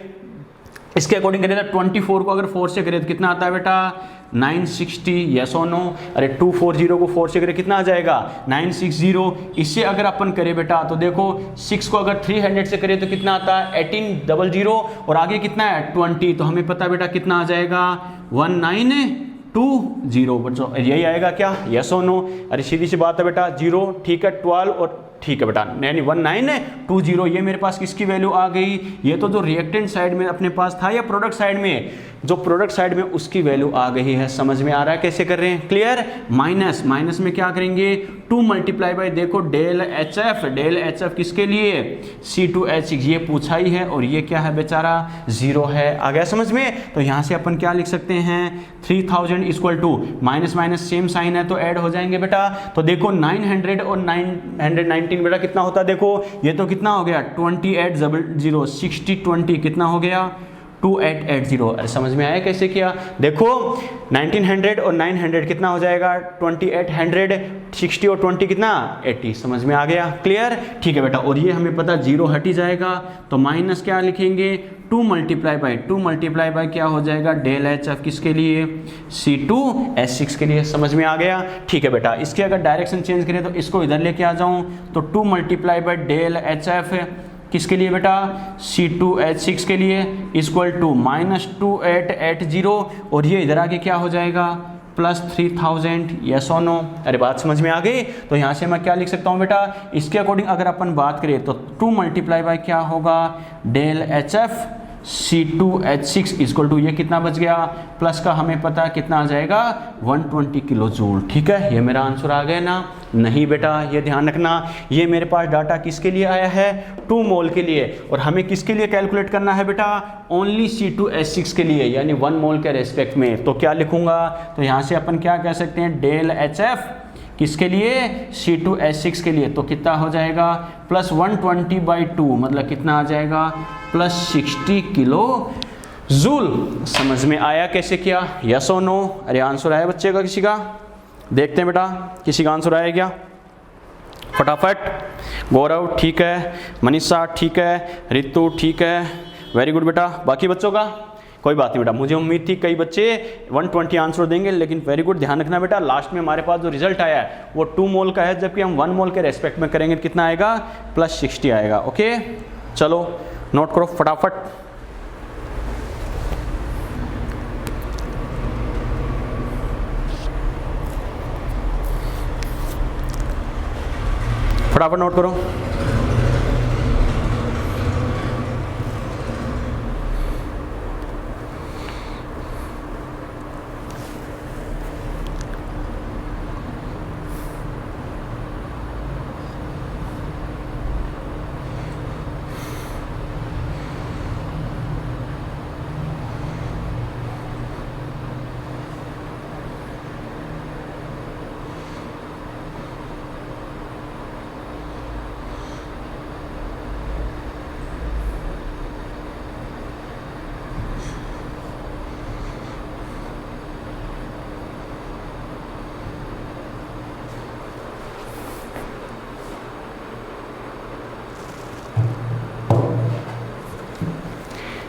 इसके अकॉर्डिंग करें तो 24 को अगर 4 से करें तो कितना आता है बेटा 960, यस और नो। अरे 240 को 4 से करें कितना आ जाएगा 960। इससे अगर अपन करें बेटा तो देखो 6 को अगर 300 से करें तो कितना आता है 1800, और आगे कितना है 20, तो हमें पता बेटा कितना आ जाएगा 1920 बच्चों, यही आएगा क्या, यस और नो। अरे सीधी सी बात है बेटा 0, ठीक है 12 और ठीक है बेटा, यानी 1920, ये मेरे पास किसकी वैल्यू आ गई, ये तो जो रिएक्टेंट साइड में अपने पास था या प्रोडक्ट साइड में, जो प्रोडक्ट साइड में उसकी वैल्यू आ गई है। समझ में आ रहा है कैसे कर रहे हैं, क्लियर। माइनस में क्या करेंगे 2 × देखो डेल HF किसके लिए C2H6, ये पूछा ही है, और ये क्या है बेचारा 0 है। आ गया समझ में, तो यहाँ से अपन क्या लिख सकते हैं 3000 equal to minus same sign है तो ऐड हो जाएंगे बेटा। तो देखो 900 और 919 बेटा कितना होता है, देखो ये तो कितना हो गया 28 0 60 20 कितना हो गया 2880। अरे समझ में आया कैसे किया? देखो 1900 और 900 कितना हो जाएगा? 2800, 60 और 20 कितना? 80। समझ में आ गया? क्लियर? ठीक है बेटा। और ये हमें पता 0 हट ही जाएगा, तो माइनस क्या लिखेंगे? 2 मल्टीप्लाई बाय क्या हो जाएगा? डेल एच एफ किसके लिए? C2H6 के लिए। समझ में आ गया? ठीक है बेटा। इसके अगर डायरेक्शन चेंज करें तो इसको इधर लेके आ जाऊं तो 2 multiply by del H F किसके लिए बेटा? C2H6 के लिए, इक्वल टू -2880, और ये इधर आके क्या हो जाएगा? +3000। यस और नो? अरे बात समझ में आ गई? तो यहाँ से मैं क्या लिख सकता हूँ बेटा? इसके अकॉर्डिंग अगर अपन बात करें तो 2 मल्टीप्लाई बाय क्या होगा? Del H F C2H6 equal to, ये कितना बच गया? प्लस का हमें पता कितना आ जाएगा? 120 किलो जूल। ठीक है, ये मेरा आंसर आ गया ना? नहीं बेटा, ये ध्यान रखना, ये मेरे पास डाटा किसके लिए आया है? 2 मोल के लिए। और हमें किसके लिए कैलकुलेट करना है बेटा? ओनली C2H6 के लिए, यानी 1 मोल के रेस्पेक्ट में। तो क्या लिखूंगा? तो यहाँ से अपन क्या कह सकते हैं? डेल एच एफ किसके लिए? C2H6 के लिए। तो कितना हो जाएगा? +120/2, मतलब कितना आ जाएगा? +60 किलो जूल। समझ में आया कैसे किया? यस और नो? अरे आंसर आया बच्चे का किसी का? देखते हैं बेटा, किसी का आंसर आया क्या? फटाफट। गौरव ठीक है, मनीषा ठीक है, रितु ठीक है, वेरी गुड बेटा। बाकी बच्चों का कोई बात नहीं बेटा, मुझे उम्मीद थी कई बच्चे 120 आंसर देंगे, लेकिन वेरी गुड। ध्यान रखना बेटा, लास्ट में हमारे पास जो रिजल्ट आया है वो 2 मोल का है, जबकि हम 1 मोल के रेस्पेक्ट में करेंगे कितना आएगा? +60 आएगा। ओके, चलो नोट करो फटाफट। फटाफट नोट करो।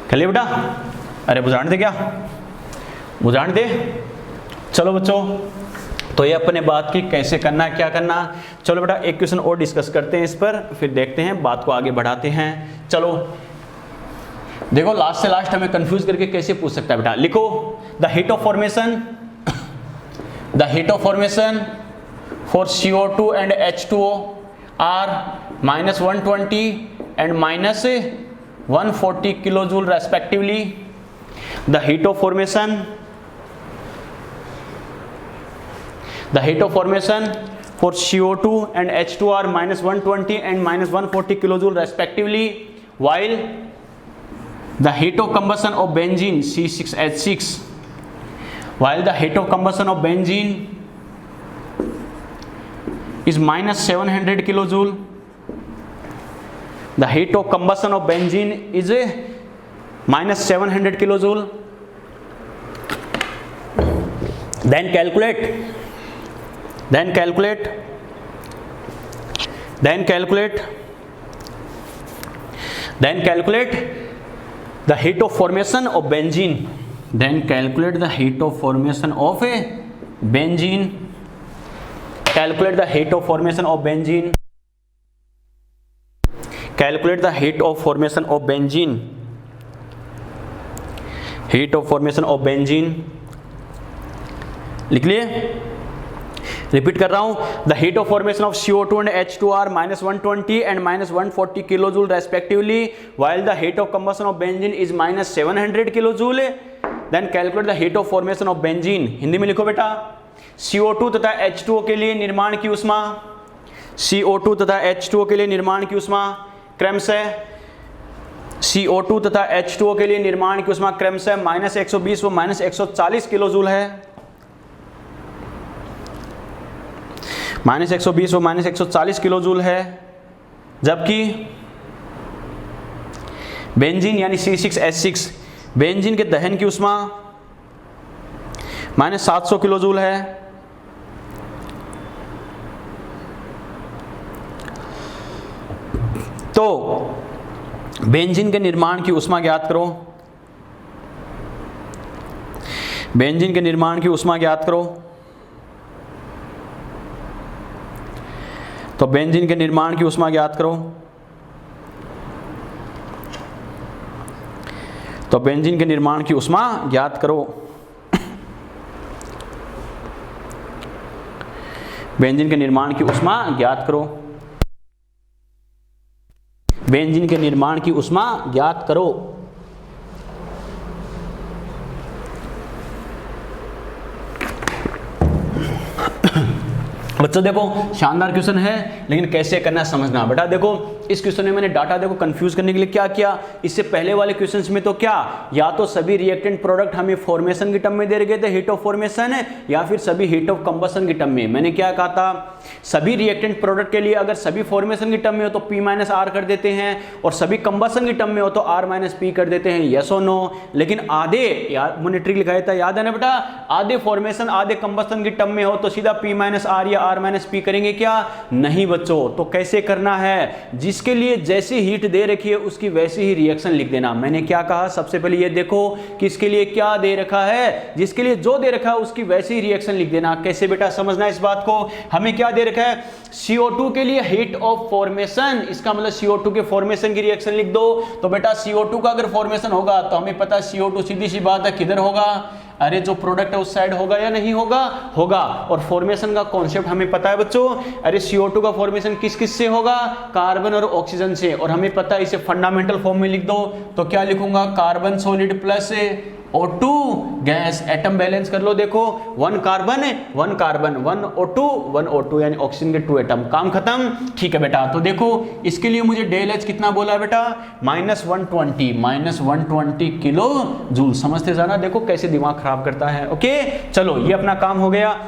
चलिए बेटा, अरे बुझाने दे, क्या बुझाने दे। चलो बच्चों, तो ये अपने बात की कैसे करना है, क्या करना। चलो बेटा एक क्वेश्चन और डिस्कस करते हैं इस पर, फिर देखते हैं, बात को आगे बढ़ाते हैं। चलो देखो, लास्ट से लास्ट हमें कंफ्यूज करके कैसे पूछ सकता है बेटा। लिखो, the heat of formation for CO2 and H2O are -120 and -140 kilojoule respectively. The heat of formation for CO2 and H2 are -120 and -140 kilojoule respectively, while the heat of combustion of benzene C6H6 is -700 kilojoule. The heat of combustion of benzene is -700 kilojoule. Then calculate the heat of formation of benzene. Then calculate the heat of formation of a benzene. Calculate the heat of formation of benzene. Calculate the heat of formation of benzene. Heat of formation of benzene लिख लिए। रिपीट कर रहा हूं, the heat of formation of CO2 and H2 are -120 and -140 kilojoule respectively, while the heat of combustion of benzene is -700 kilojoule. Then calculate the heat of formation of benzene. Hindi में लिखो बेटा, CO2 तथा H2O के लिए निर्माण की ऊष्मा, CO2 तथा H2O के लिए निर्माण की ऊष्मा क्रमशः, CO2 तथा H2O के लिए निर्माण की ऊष्मा क्रमशः -120 व -140 किलोजूल है। -120 व -140 किलोजूल है, जबकि बेंजीन यानी C6H6 बेंजीन के दहन की उष्मा -700 किलो जूल है। तो बेंजीन के निर्माण की उष्मा ज्ञात करो। बेंजीन के निर्माण की उष्मा ज्ञात करो। तो बेंजीन के निर्माण की उष्मा ज्ञात करो। तो बेंजीन के निर्माण की उष्मा ज्ञात करो। बेंजीन के निर्माण की उष्मा ज्ञात करो। बेंजीन के निर्माण की उष्मा ज्ञात करो। बच्चों देखो शानदार क्वेश्चन है, लेकिन कैसे करना है समझना। बेटा देखो इस क्वेश्चन में मैंने डाटा देखो कंफ्यूज करने के लिए क्या किया, इससे पहले वाले क्वेश्चंस में तो क्या या तो सभी रिएक्टेंट प्रोडक्ट हमें फॉर्मेशन की टर्म में दे रखे थे, हीट ऑफ फॉर्मेशन, या फिर सभी हीट ऑफ कंबशन की टर्म में। मैंने क्या कहा था, सभी रिएक्टेंट प्रोडक्ट के लिए अगर सभी फॉर्मेशन की टर्म में हो तो P - R कर देते हैं, और सभी कंबशन की टर्म में हो तो R - P कर देते हैं, यस और नो। लेकिन आधे यार मोनिटरी लिखाया था, याद है ना बेटा, आधे फॉर्मेशन आधे कंबशन की टर्म में हो तो सीधा P - R या R - P करेंगे क्या, नहीं बच्चों। तो कैसे करना है, जिसके लिए जैसी हीट दे रखी है उसकी वैसी ही रिएक्शन लिख देना। मैंने क्या कहा, सबसे पहले ये देखो कि इसके लिए क्या दे रखा है, जिसके लिए जो दे रखा है उसकी वैसी ही रिएक्शन लिख देना। कैसे बेटा समझना इस बात को, हमें क्या दे रखा है, CO2 के लिए हीट ऑफ फॉर्मेशन, इसका मतलब CO2 के फॉर्मेशन की रिएक्शन लिख दो। तो बेटा CO2 का अगर फॉर्मेशन होगा तो हमें पता है CO2 सीधी सी बात है किधर होगा, अरे जो प्रोडक्ट है उस साइड होगा या नहीं होगा, होगा। और फॉर्मेशन का कॉन्सेप्ट हमें पता है बच्चों, अरे CO2 का फॉर्मेशन किस किस से होगा, कार्बन और ऑक्सीजन से। और हमें पता है इसे फंडामेंटल फॉर्म में लिख दो, तो क्या लिखूंगा, carbon solid plus O2 gas. Atom balance कर लो, देखो 1 कार्बन 1 कार्बन 1 O2 यानी ऑक्सीजन के 2 एटम, काम खत्म। ठीक है बेटा, तो देखो इसके लिए मुझे डेल H कितना बोला बेटा, -120 किलो जूल। समझते जाना, देखो कैसे दिमाग खराब करता है। ओके चलो ये अपना काम हो गया।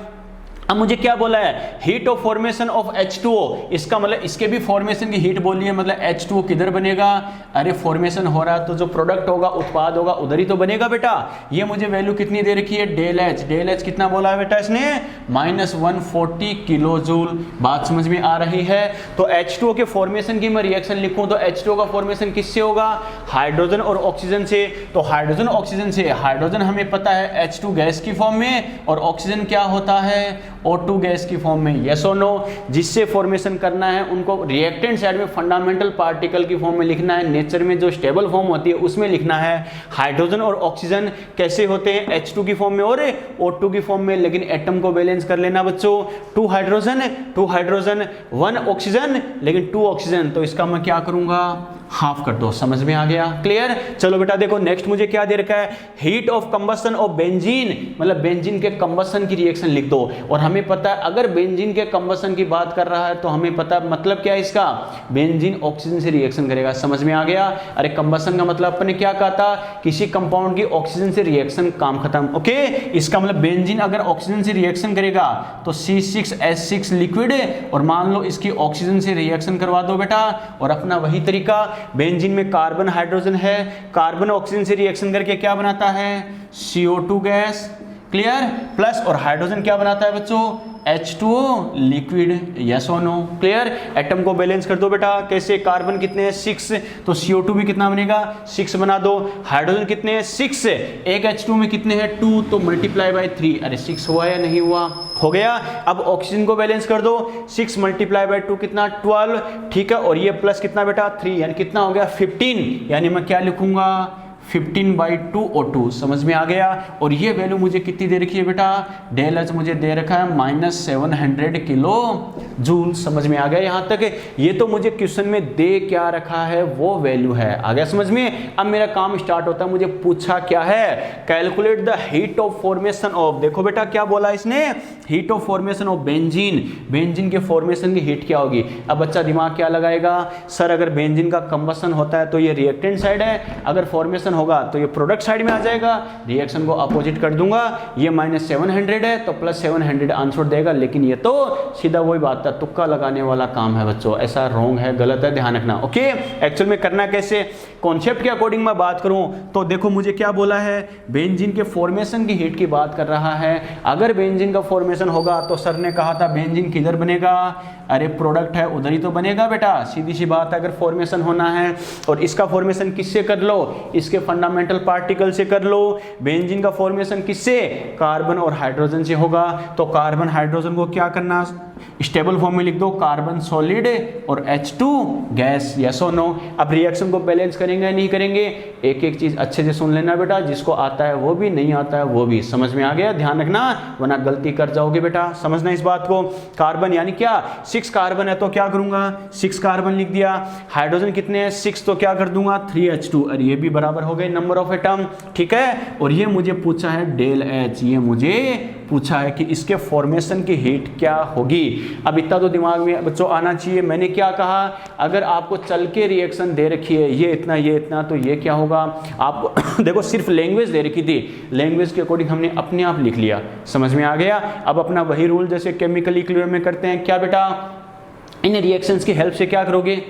अब मुझे क्या बोला है, heat of formation of H2O, इसका मतलब इसके भी फॉर्मेशन की हीट बोली है, मतलब H2O किधर बनेगा, अरे फॉर्मेशन हो रहा है तो जो प्रोडक्ट होगा उत्पाद होगा उधर ही तो बनेगा बेटा। ये मुझे वैल्यू कितनी दे रखी है, डेल H कितना बोला है बेटा इसने, -140 किलो जूल। बात समझ में आ रही है। तो H2O के फॉर्मेशन की मैं रिएक्शन लिखूं तो H2O का फॉर्मेशन किससे होगा, हाइड्रोजन और ऑक्सीजन से। तो हाइड्रोजन ऑक्सीजन से, हाइड्रोजन हमें पता है H2 गैस की फॉर्म में, और ऑक्सीजन क्या होता है, O2 गैस की फॉर्म में, यस और नो। जिससे फॉर्मेशन करना है उनको रिएक्टेंट साइड में फंडामेंटल पार्टिकल की फॉर्म में लिखना है, नेचर में जो स्टेबल फॉर्म होती है उसमें लिखना है। हाइड्रोजन और ऑक्सीजन कैसे होते हैं, H2 की फॉर्म में और O2 की फॉर्म में, लेकिन एटम को बैलेंस कर लेना बच्चों, 2 हाइड्रोजन 1 ऑक्सीजन, लेकिन 2 ऑक्सीजन, तो इसका मैं क्या करूंगा, हाफ कर दो। समझ में आ गया, क्लियर। चलो बेटा देखो नेक्स्ट मुझे क्या दे रखा है, heat of combustion of benzene, मतलब बेंजीन के कंबशन की रिएक्शन लिख दो। और हमें पता है अगर बेंजीन के कंबशन की बात कर रहा है तो हमें पता है मतलब क्या है इसका, बेंजीन ऑक्सीजन से रिएक्शन करेगा। समझ में आ गया, अरे कंबशन का मतलब अपने क्या कहा था, किसी कंपाउंड की ऑक्सीजन से रिएक्शन, काम खत्म। ओके, इसका मतलब बेंजीन अगर ऑक्सीजन से रिएक्शन करेगा तो C6H6 लिक्विड, और मान लो इसकी ऑक्सीजन से रिएक्शन करवा दो बेटा। और अपना वही तरीका, बेंजीन में कार्बन हाइड्रोजन है, कार्बन ऑक्सीजन से रिएक्शन करके क्या बनाता है, CO2 गैस, क्लियर, प्लस और हाइड्रोजन क्या बनाता है बच्चों, H2O लिक्विड, यस और नो, क्लियर। एटम को बैलेंस कर दो बेटा, कैसे, कार्बन कितने हैं 6, तो CO2 भी कितना बनेगा 6 बना दो। हाइड्रोजन कितने हैं 6, एक H2 में कितने हैं 2, तो मल्टीप्लाई बाय 3, अरे 6 हुआ या नहीं हुआ, हो गया। अब ऑक्सीजन को बैलेंस कर दो, 6 मल्टीप्लाई बाय 2 कितना 12, ठीक है। और ये प्लस कितना बेटा 3, यानी कितना हो गया 15, यानी मैं क्या लिखूंगा 15/2 O2। समझ में आ गया। और ये वैल्यू मुझे कितनी दे रखी है बेटा, डेल H मुझे दे रखा है -700 किलो जूल। समझ में आ गया यहाँ तक, ये तो मुझे क्वेश्चन में दे क्या रखा है वो वैल्यू है, आ गया समझ में। अब मेरा काम स्टार्ट होता है, मुझे पूछा क्या है, calculate the heat of formation of, देखो बेटा क्या बोला इसने, heat of formation of benzene, benzene के फॉर्मेशन की हीट क्या होगी। अब बच्चा दिमाग क्या लगाएगा, सर अगर बेंजीन का कंबशन होता है तो ये रिएक्टेंट साइड है, अगर फॉर्मेशन होगा तो ये प्रोडक्ट साइड में आ जाएगा, रिएक्शन को अपोजिट कर दूंगा, ये -700 है तो +700 आंसर देगा। लेकिन ये तो सीधा वही बात है, तुक्का लगाने वाला काम है बच्चों, ऐसा रॉन्ग है, गलत है, ध्यान रखना। ओके, एक्चुअल में करना कैसे, कॉन्सेप्ट के अकॉर्डिंग मैं बात करूं तो देखो मुझे क्या बोला है, बेंजीन के फॉर्मेशन की हीट की बात कर रहा है। अगर बेंजीन का फॉर्मेशन होगा तो सर ने कहा था बेंजीन किधर बनेगा, अरे प्रोडक्ट है उधर ही तो बनेगा बेटा, सीधी सी बात है। अगर फॉर्मेशन होना है और इसका फॉर्मेशन किससे कर लो, इसके फंडामेंटल पार्टिकल से कर लो। बेंजीन का फॉर्मेशन किससे, कार्बन और हाइड्रोजन से होगा, तो कार्बन हाइड्रोजन को क्या करना, स्टेबल फॉर्म में लिख दो, कार्बन सॉलिड और H2 गैस, यस और नो। अब रिएक्शन को बैलेंस करेंगे नहीं करेंगे, एक एक चीज अच्छे से सुन लेना बेटा, जिसको आता है वो भी, नहीं आता है वो भी। समझ में आ गया, ध्यान रखना वरना गलती कर जाओगे बेटा, समझना इस बात को। कार्बन यानी क्या, 6 कार्बन है तो क्या करूंगा, 6 कार्बन लिख दिया। हाइड्रोजन कितने हैं, 6, तो क्या कर दूंगा 3H2, और ये भी बराबर हो गए नंबर ऑफ एटम, ठीक है। और ये मुझे पूछा है डेल H, ये मुझे पूछा है कि इसके फॉर्मेशन की हीट क्या होगी। अब इतना तो दिमाग में बच्चों आना चाहिए, मैंने क्या कहा, अगर आपको चल के रिएक्शन दे रखी है ये इतना तो ये क्या होगा, आपको देखो सिर्फ लैंग्वेज दे रखी थी, लैंग्वेज के अकॉर्डिंग हमने अपने आप लिख लिया, समझ में आ गया। अब अपना वही रूल जैसे केमिकल इक्विलिब्रियम में करते हैं, क्या बेटा, इन रिएक्शंस की हेल्प से क्या करोगे,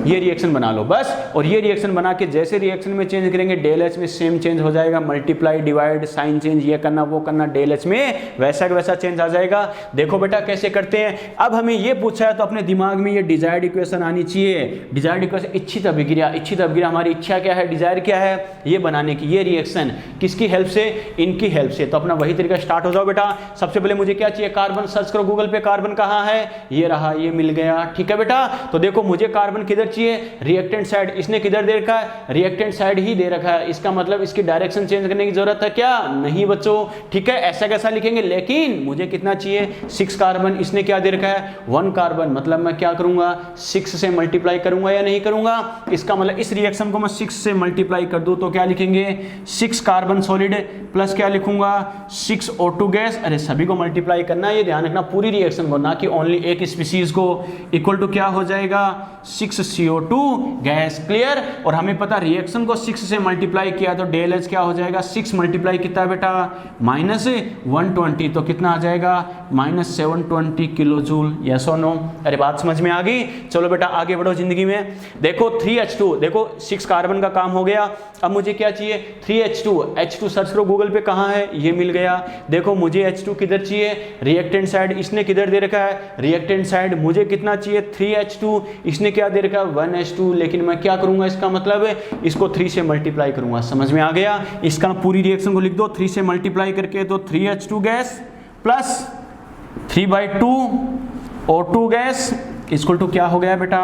ये रिएक्शन बना लो बस, और ये रिएक्शन बना के जैसे रिएक्शन में चेंज करेंगे डेल एच में सेम चेंज हो जाएगा, मल्टीप्लाई डिवाइड साइन चेंज, ये करना वो करना, डेल एच में वैसा का वैसा चेंज आ जाएगा। देखो बेटा कैसे करते हैं। अब हमें ये पूछा है तो अपने दिमाग में ये डिजायर्ड इक्वेशन आनी चाहिए। डिजायर्ड इक्वेशन, इच्छित अभिक्रिया, इच्छित अभिक्रिया हमारी इच्छा क्या है, डिजायर क्या है, ये बनाने की, ये रिएक्शन किसकी हेल्प से, इनकी हेल्प से। तो अपना वही तरीका स्टार्ट हो जाओ बेटा। सबसे पहले मुझे क्या चाहिए, कार्बन सर्च करो गूगल पे, कार्बन कहाँ है, ये रहा, ये मिल गया, ठीक है बेटा। तो देखो मुझे कार्बन किधर चाहिए, रिएक्टेंट साइड, इसने किधर दे रखा है, रिएक्टेंट साइड ही दे रखा है, इसका मतलब इसकी डायरेक्शन चेंज करने की जरूरत है क्या, नहीं बच्चों, ठीक है, ऐसा कैसा लिखेंगे। लेकिन मुझे कितना चाहिए, 6 कार्बन, इसने क्या दे रखा है 1 कार्बन, मतलब मैं क्या करूंगा 6 से मल्टीप्लाई करूंगा या नहीं करूंगा, इसका मतलब इस रिएक्शन को मैं 6 से मल्टीप्लाई कर दूं तो क्या लिखेंगे 6 कार्बन सॉलिड प्लस क्या लिखूंगा 6 O2 गैस, अरे सभी को मल्टीप्लाई करना है, ये ध्यान रखना, पूरी रिएक्शन को, ना कि ओनली एक स्पीसीज को, इक्वल टू क्या हो जाएगा 6 CO2 गैस, क्लियर। और हमें पता रिएक्शन को 6 से मल्टीप्लाई किया तो डेल एच क्या हो जाएगा, 6 मल्टीप्लाई कितना बेटा -120, तो कितना आ जाएगा -720 किलो जूल, यस और नो। अरे बात समझ में आ गई। चलो बेटा आगे बढ़ो जिंदगी में। देखो 3H2, देखो 6 कार्बन का काम हो गया। अब मुझे क्या चाहिए 3H2, H2 सर्च करो गूगल पे, कहाँ है, ये मिल गया। देखो मुझे H2 किधर चाहिए, रिएक्टेंट साइड, इसने किधर दे रखा है, रिएक्टेंट साइड, मुझे कितना चाहिए 3H2, इसने क्या दे रखा है 1H2, लेकिन मैं क्या करूंगा, इसका मतलब है इसको 3 से मल्टीप्लाई करूंगा, समझ में आ गया। इसका पूरी रिएक्शन को लिख दो, 3 से मल्टीप्लाई करके तो 3H2 gas plus 3/2 O2 gas equal to क्या हो गया बेटा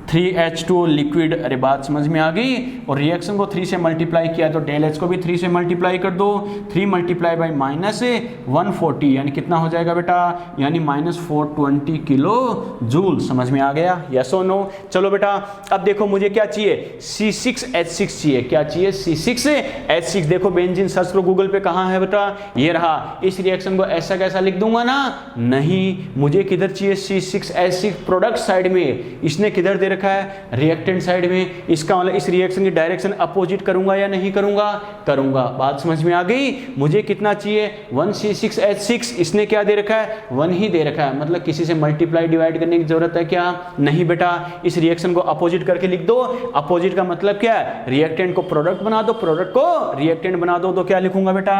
3H2 लिक्विड। अरे बात समझ में आ गई। और रिएक्शन को 3 से मल्टीप्लाई किया तो डेल एच को भी 3 से मल्टीप्लाई कर दो, 3 मल्टीप्लाई बाई -140 यानी कितना हो जाएगा बेटा, यानी -420 किलो जूल, समझ में आ गया, यस और नो। चलो बेटा अब देखो मुझे क्या चाहिए C6H6 चाहिए, क्या चाहिए C6H6। देखो बेंजीन सर्च करो गूगल पे, कहाँ है बेटा, ये रहा। इस रिएक्शन को ऐसा कैसा लिख दूंगा ना, नहीं, मुझे किधर चाहिए C6H6 प्रोडक्ट साइड में, इसने किधर दे रखा है रिएक्टेंट साइड में, इसका मतलब इस रिएक्शन की डायरेक्शन अपोजिट करूंगा या नहीं करूंगा, करूंगा। बात समझ में आ गई। मुझे कितना चाहिए 1C6H6, इसने क्या दे रखा है 1 ही दे रखा है, मतलब किसी से मल्टीप्लाई डिवाइड करने की जरूरत है क्या, नहीं बेटा। इस रिएक्शन को अपोजिट करके लिख दो। अपोजिट का मतलब क्या है, रिएक्टेंट को प्रोडक्ट बना दो, प्रोडक्ट को रिएक्टेंट बना दो, तो क्या लिखूंगा बेटा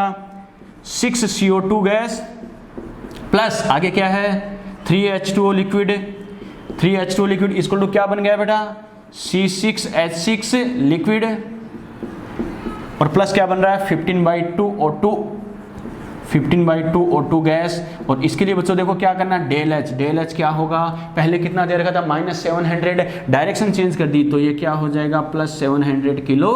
6 CO2 गैस प्लस आगे क्या है 3H2O liquid, 3H2 liquid equal to क्या बन गया बेटा C6H6 लिक्विड, और प्लस क्या बन रहा है 15/2 O2, 15/2 O2 गैस। और इसके लिए बच्चों देखो क्या करना, डेल एच, डेल एच क्या होगा, पहले कितना दे रखा था -700, डायरेक्शन चेंज कर दी तो ये क्या हो जाएगा +700 किलो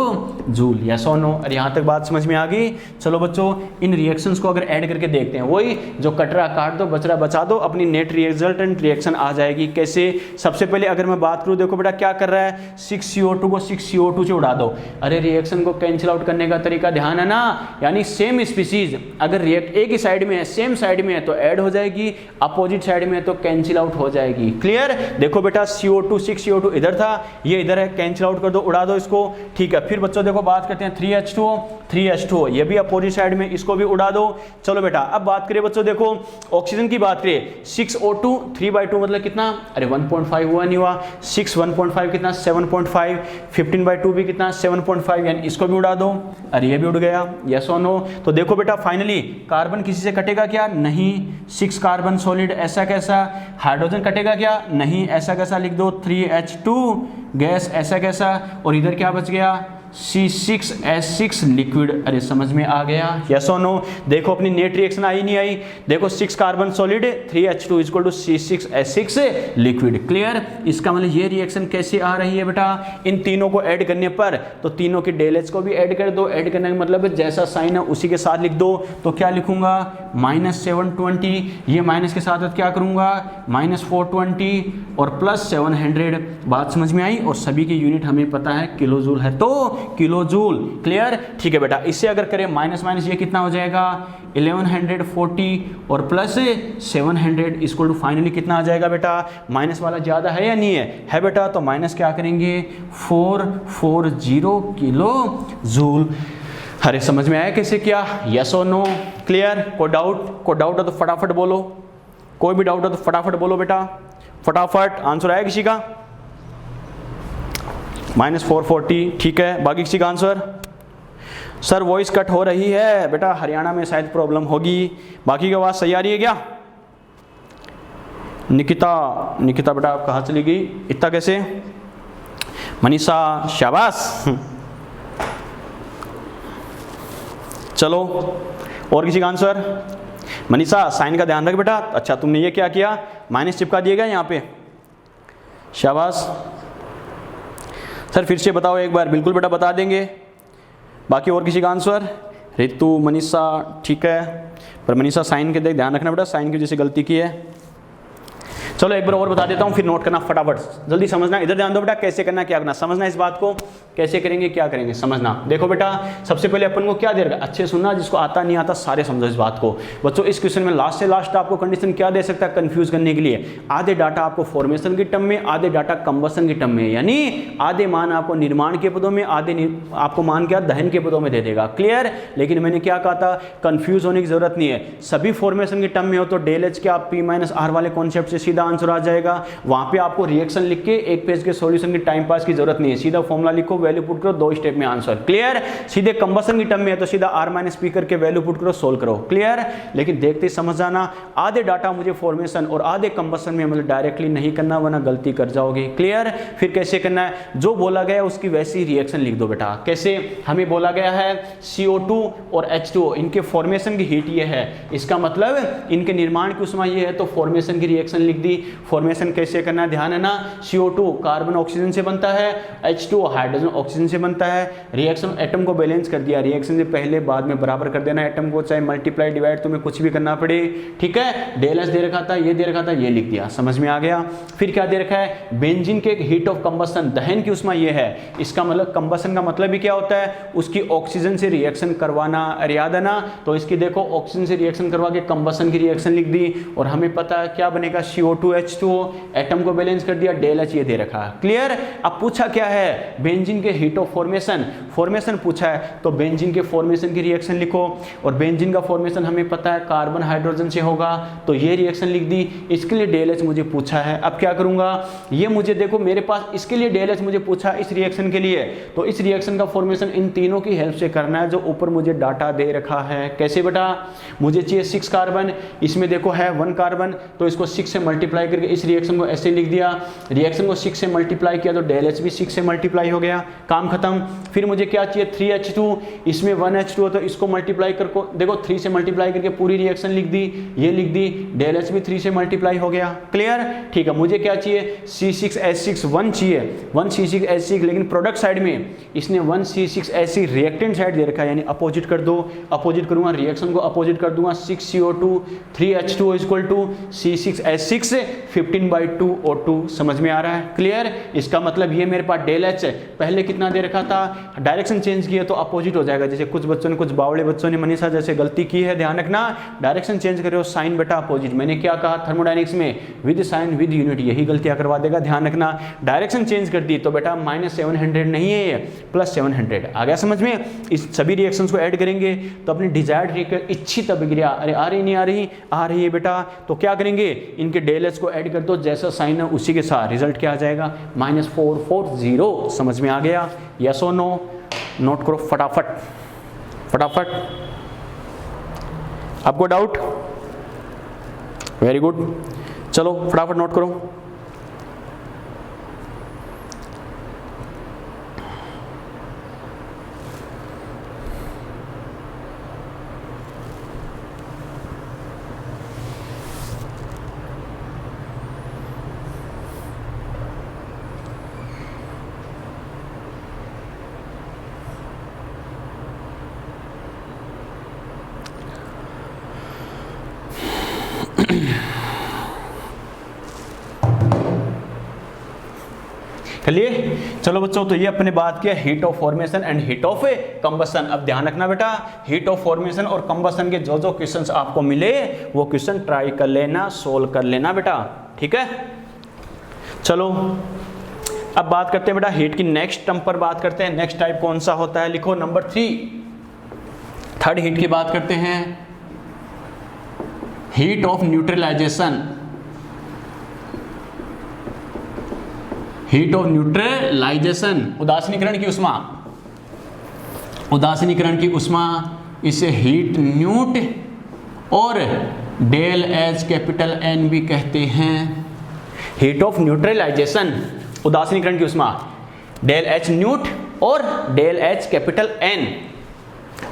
जूल, यस और नो। और यहाँ तक बात समझ में आ गई। चलो बच्चों इन रिएक्शंस को अगर ऐड करके देखते हैं, वही जो कटरा काट दो बचरा बचा दो, अपनी नेट रिजल्टेंट रिएक्शन आ जाएगी। कैसे, सबसे पहले अगर मैं बात करूँ, देखो बेटा क्या कर रहा है 6 CO2 को 6 CO2 से उड़ा दो। अरे रिएक्शन को कैंसिल आउट करने का तरीका ध्यान है ना, यानी सेम स्पीसीज अगर एक ही साइड में है, सेम साइड में है तो ऐड हो जाएगी, अपोजिट साइड में है तो कैंसिल आउट हो जाएगी। क्लियर? देखो बेटा CO2 6 CO2 इधर था, ये इधर है, कैंसिल आउट कर दो, उड़ा दो इसको। ठीक है, फिर बच्चों देखो बात करते हैं 3H2O, ये भी अपोजिट साइड में, इसको भी उड़ा दो। चलो बेटा अब बात करें बच्चों, देखो ऑक्सीजन की बात करें, 6O2 3/2 मतलब कितना, अरे 1.5 हुआ नहीं हुआ, 6 1.5 कितना 7.5, 15/2 भी कितना 7.5, यानी इसको भी उड़ा दो, अरे ये भी उड़ गया, यस और नो। तो देखो बेटा फाइनली कार्बन किसी से कटेगा क्या, नहीं, 6 कार्बन सॉलिड, ऐसा कैसा, हाइड्रोजन कटेगा क्या, नहीं, ऐसा कैसा लिख दो, 3H2 गैस, ऐसा कैसा, और इधर क्या बच गया, C6H6 लिक्विड। अरे समझ में आ गया, यस और नो। देखो अपनी नेट रिएक्शन आई नहीं आई, देखो 6 carbon solid 3H2 equal to C6H6 liquid. Clear? इसका मतलब ये रिएक्शन कैसे आ रही है बेटा, इन तीनों को ऐड करने पर, तो तीनों की डेल एच को भी ऐड कर दो, ऐड करने का मतलब जैसा साइन है उसी के साथ लिख दो। तो क्या लिखूंगा, -720, ये माइनस के साथ क्या करूंगा, -420 और +700। बात समझ में आई? और सभी की यूनिट हमें पता है किलो जूल है, तो किलो जूल। क्लियर? ठीक है बेटा, इससे अगर करें माइनस माइनस ये कितना हो जाएगा, 1140 और +700 इक्वल टू फाइनली कितना आ जाएगा बेटा, माइनस वाला ज्यादा है या नहीं है बेटा, तो माइनस क्या करेंगे, 440 किलो जूल। अरे समझ में आया कैसे किया, यस और नो? क्लियर? कोई डाउट है तो फटाफट बोलो, कोई भी डाउट है तो फटाफट बोलो बेटा, फटाफट। आंसर आया किसी का, -440, ठीक है। बाकी किसी का आंसर, सर वॉइस कट हो रही है बेटा, हरियाणा में शायद प्रॉब्लम होगी। बाकी की आवाज़ सही आ रही है क्या? निकिता बेटा आप कहाँ चली गई, इतना कैसे? मनीषा, शाबाश। चलो और किसी का आंसर, मनीषा साइन का ध्यान रख बेटा। अच्छा तुमने ये क्या किया, माइनस चिपका दिएगा यहाँ पे, शाबाश। सर फिर से बताओ एक बार, बिल्कुल बेटा बता देंगे। बाकी और किसी का आंसर, रितु, मनीषा, ठीक है, पर मनीषा साइन के देख ध्यान रखना बेटा, साइन की वजह से गलती की है। चलो एक बार और बता देता हूँ, फिर नोट करना फटाफट, जल्दी समझना, इधर ध्यान दो बेटा, कैसे करना क्या करना, समझना इस बात को, कैसे करेंगे क्या करेंगे समझना। देखो बेटा सबसे पहले अपन को क्या दे रखा, अच्छे सुनना, जिसको आता नहीं आता सारे समझो इस बात को। बच्चों इस क्वेश्चन में लास्ट से लास्ट आपको कंडीशन क्या दे सकता है कंफ्यूज करने के लिए, आधे डाटा आपको फॉर्मेशन की टर्म में, आधे डाटा कंबसन की टर्म में, यानी आधे मान आपको निर्माण के पदों में, आधे आपको मान क्या दहन के पदों में दे देगा। क्लियर? लेकिन मैंने क्या कहा था, कंफ्यूज होने की जरूरत नहीं है, सभी फॉर्मेशन की टर्म में हो तो डेल एच क्या P-R वाले कॉन्सेप्ट से सीधा आंसर आ जाएगा। वहां पे आपको रिएक्शन लिख के एक पेज के सॉल्यूशन की टाइम पास की जरूरत नहीं है, सीधा फॉर्मूला लिखो, वैल्यू पुट करो, 2 स्टेप में आंसर। क्लियर? सीधे कंबसन की टर्म में है तो सीधा R-P करके वैल्यू पुट करो, सोल्व करो। क्लियर? लेकिन देखते समझ जाना, आधे डाटा मुझे फॉर्मेशन और आधे कंबसन में मतलब डायरेक्टली नहीं करना, वरना गलती कर जाओगे। क्लियर? फिर कैसे करना है, जो बोला गया उसकी वैसी रिएक्शन लिख दो बेटा। कैसे? हमें बोला गया है CO2 और H2O इनके फॉर्मेशन की हीट ये है, इसका मतलब इनके निर्माण की उष्मा ये है, तो फॉर्मेशन की रिएक्शन लिख दी। फॉर्मेशन कैसे करना है ध्यान है ना, CO2 कार्बन ऑक्सीजन से बनता है, H2O हाइड्रोजन ऑक्सीजन से बनता है। रिएक्शन एटम को बैलेंस कर दिया, रिएक्शन से पहले बाद में बराबर कर देना एटम को, चाहे मल्टीप्लाई डिवाइड तुम्हें कुछ भी करना पड़े। ठीक है? डेल एच दे रखा था, ये दे रखा था, ये लिख दिया, समझ में आ गया। फिर क्या दे रखा है, बेंजीन के हीट ऑफ कंबसन, दहन की उष्मा ये है, इसका मतलब कंबसन का मतलब भी क्या होता है, उसकी ऑक्सीजन से रिएक्शन करवाना, याद है ना। तो इसकी देखो ऑक्सीजन से रिएक्शन करवा के कंबसन की रिएक्शन लिख दी, और हमें पता है क्या बनेगा, CO2 H2O, एटम को बैलेंस कर दिया, डेल एच ये दे रखा। क्लियर? अब पूछा क्या है, बेंजीन के हीट ऑफ फॉर्मेशन पूछा है, तो बेंजीन के फॉर्मेशन की रिएक्शन लिखो, और बेंजीन का फॉर्मेशन हमें पता है कार्बन हाइड्रोजन से होगा, तो ये रिएक्शन लिख दी। इसके लिए डेल एच मुझे पूछा है, अब क्या करूंगा, ये मुझे देखो मेरे पास इसके लिए डेल एच मुझे पूछा इस रिएक्शन के लिए, तो इस रिएक्शन का फॉर्मेशन इन तीनों की हेल्प से करना है, जो ऊपर मुझे डाटा दे रखा है। कैसे बेटा, मुझे चाहिए 6 कार्बन, इसमें देखो है 1 कार्बन, तो इसको 6 से मल्टीप्लाई करके इस रिएक्शन को ऐसे लिख दिया, रिएक्शन को 6 से मल्टीप्लाई किया तो डेल एच भी 6 से मल्टीप्लाई हो गया, काम खत्म। फिर मुझे क्या चाहिए 3H2, इसमें 1H2 तो इसको मल्टीप्लाई करको, देखो 3 से मल्टीप्लाई करके पूरी रिएक्शन लिख दी, ये लिख दी, डेल एच भी 3 से मल्टीप्लाई हो गया। क्लियर? ठीक है, मुझे क्या चाहिए C6H6 1 चाहिए, 1 C6H6, लेकिन प्रोडक्ट साइड में इसने 1 C6H6 रिएक्टेंट साइड दे रखा है, यानी अपोजिट कर दो, अपोजिट करूंगा, रिएक्शन को अपोजिट कर दूंगा, 6CO2 3H2O equal to C6H6 15/2 O2 समझ में आ रहा है, क्लियर। इसका मतलब ये मेरे पास डेल एच पहले कितना दे रखा था, डायरेक्शन चेंज किया तो अपोजिट हो जाएगा। जैसे कुछ बच्चों ने, कुछ बावड़े बच्चों ने मनीषा जैसे गलती की है, ध्यान रखना, डायरेक्शन चेंज करो साइन बेटा अपोजिट। मैंने क्या कहा थर्मोडायनिक्स में, विद साइन विद यूनिट, यही गलतियां करवा देगा, ध्यान रखना। डायरेक्शन चेंज कर दी तो बेटा -700 नहीं है ये, +700 आ गया समझ में। इस सभी रिएक्शंस को ऐड करेंगे तो अपनी डिजायर्ड इच्छित अभिक्रिया, अरे आ रही नहीं आ रही, आ रही है बेटा, तो क्या करेंगे, इनके डेल एच को ऐड कर दो, जैसा साइन है उसी के साथ रिजल्ट क्या आ जाएगा, -440। समझ में आ गया, यस और नो, नोट करो फटाफट फटाफट। आपको डाउट? वेरी गुड, चलो फटाफट नोट करो। चलिए चलो बच्चों, तो ये अपने बात किया heat of formation and heat of combustion. अब ध्यान रखना बेटा, हीट ऑफ फॉर्मेशन और कंबशन के जो जो क्वेश्चंस आपको मिले वो क्वेश्चन ट्राई कर लेना, सोल्व कर लेना बेटा, ठीक है। चलो अब बात करते हैं बेटा हीट की नेक्स्ट टर्म पर बात करते हैं। नेक्स्ट टाइप कौन सा होता है, लिखो नंबर 3, थर्ड हीट की बात करते हैं, heat of neutralisation. Heat of neutralisation, उदासीनीकरण की उष्मा, उदासीनीकरण की उष्मा, इसे हीट न्यूट और डेल एच कैपिटल एन भी कहते हैं। हीट ऑफ न्यूट्रलाइजेशन, उदासीनीकरण की उष्मा, डेल एच न्यूट और डेल एच कैपिटल एन,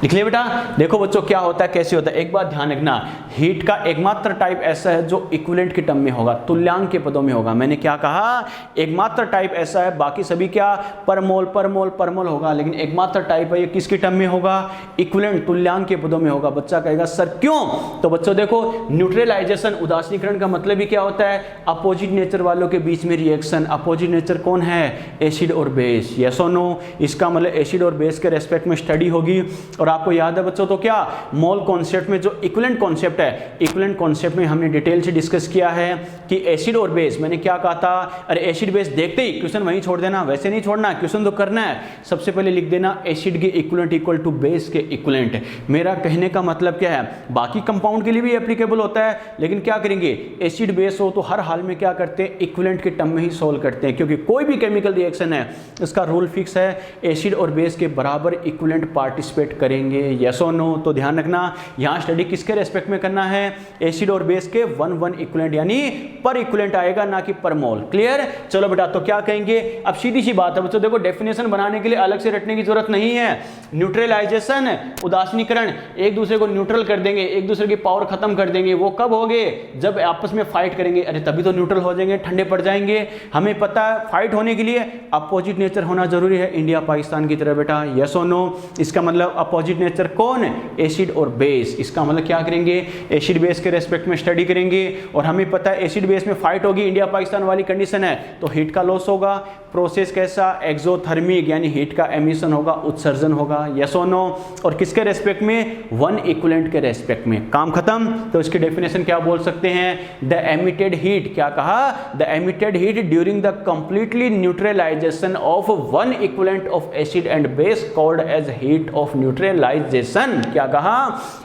लिख लिया बेटा। देखो बच्चों क्या होता है, कैसे होता है, एक बात ध्यान रखना, हीट का एकमात्र टाइप ऐसा है जो इक्विवेलेंट के टर्म में होगा, तुल्यांक के पदों में होगा। मैंने क्या कहा, एकमात्र टाइप ऐसा है, बाकी सभी क्या परमोल परमोल परमोल होगा, लेकिन एकमात्र टाइप है ये किसके टर्म में होगा, इक्विवेलेंट तुल्यांक के पदों में होगा। बच्चा कहेगा सर क्यों, तो बच्चों देखो न्यूट्रलाइजेशन उदासीनीकरण का मतलब ही क्या होता है, अपोजिट नेचर वालों के बीच में रिएक्शन। अपोजिट नेचर कौन है, एसिड और बेस, यस और नो। इसका मतलब एसिड और बेस के रेस्पेक्ट में स्टडी होगी। और आपको याद है बच्चों तो क्या, मोल कॉन्सेप्ट में जो इक्विवेलेंट कॉन्सेप्ट है, इक्विवेलेंट कॉन्सेप्ट में हमने डिटेल से डिस्कस किया है कि एसिड और बेस, मैंने क्या कहा था, अरे एसिड बेस देखते ही क्वेश्चन वहीं छोड़ देना, वैसे नहीं छोड़ना, क्वेश्चन तो करना है। सबसे पहले लिख देना एसिड के इक्विवेलेंट इक्वल टू बेस के इक्विवेलेंट। मेरा कहने का मतलब क्या है, बाकी कंपाउंड के लिए भी एप्लीकेबल होता है, लेकिन क्या करेंगे, एसिड बेस हो तो हर हाल में क्या करते हैं, इक्विवेलेंट के टर्म में ही सोल्व करते हैं, क्योंकि कोई भी केमिकल रिएक्शन है इसका रूल फिक्स है, एसिड और बेस के बराबर इक्विवेलेंट पार्टिसिपेट करेंगे, यस और नो। तो ध्यान रखना यहां स्टडी किसके रेस्पेक्ट में करना है, एसिड और बेस के 1:1 इक्विवेलेंट, यानी पर इक्विवेलेंट आएगा, ना कि पर मोल, क्लियर। चलो बेटा तो क्या कहेंगे, अब सीधी सी बात है बच्चों, देखो डेफिनेशन बनाने के लिए अलग से रटने की जरूरत नहीं है। न्यूट्रलाइजेशन, उदासीनीकरण, एक दूसरे को न्यूट्रल कर देंगे, एक दूसरे की पावर खत्म कर देंगे, वो कब होंगे, जब आपस में फाइट करेंगे, अरे तभी तो न्यूट्रल हो जाएंगे, ठंडे पड़ जाएंगे। हमें पता है फाइट होने के लिए अपोजिट नेचर होना जरूरी है, इंडिया पाकिस्तान की तरह बेटा, यस और नो। इसका मतलब अपोजिट नेचर कौन, एसिड और बेस। इसका मतलब क्या करेंगे, एसिड बेस के रेस्पेक्ट में स्टडी करेंगे, और हमें पता है एसिड बेस में फाइट होगी, इंडिया पाकिस्तान वाली कंडीशन है, तो हीट का लॉस होगा। प्रोसेस कैसा, एक्सोथर्मिक, यानी हीट का एमिशन होगा, उत्सर्जन होगा, यस और नो। और किसके रेस्पेक्ट में, 1 इक्विवेलेंट के रेस्पेक्ट में, काम खत्म। तो इसकी डेफिनेशन क्या बोल सकते हैं, द एमिटेड हीट, क्या कहा, the emitted heat during the completely neutralisation of 1 equivalent of acid and base called as heat of neutralisation. क्या कहा,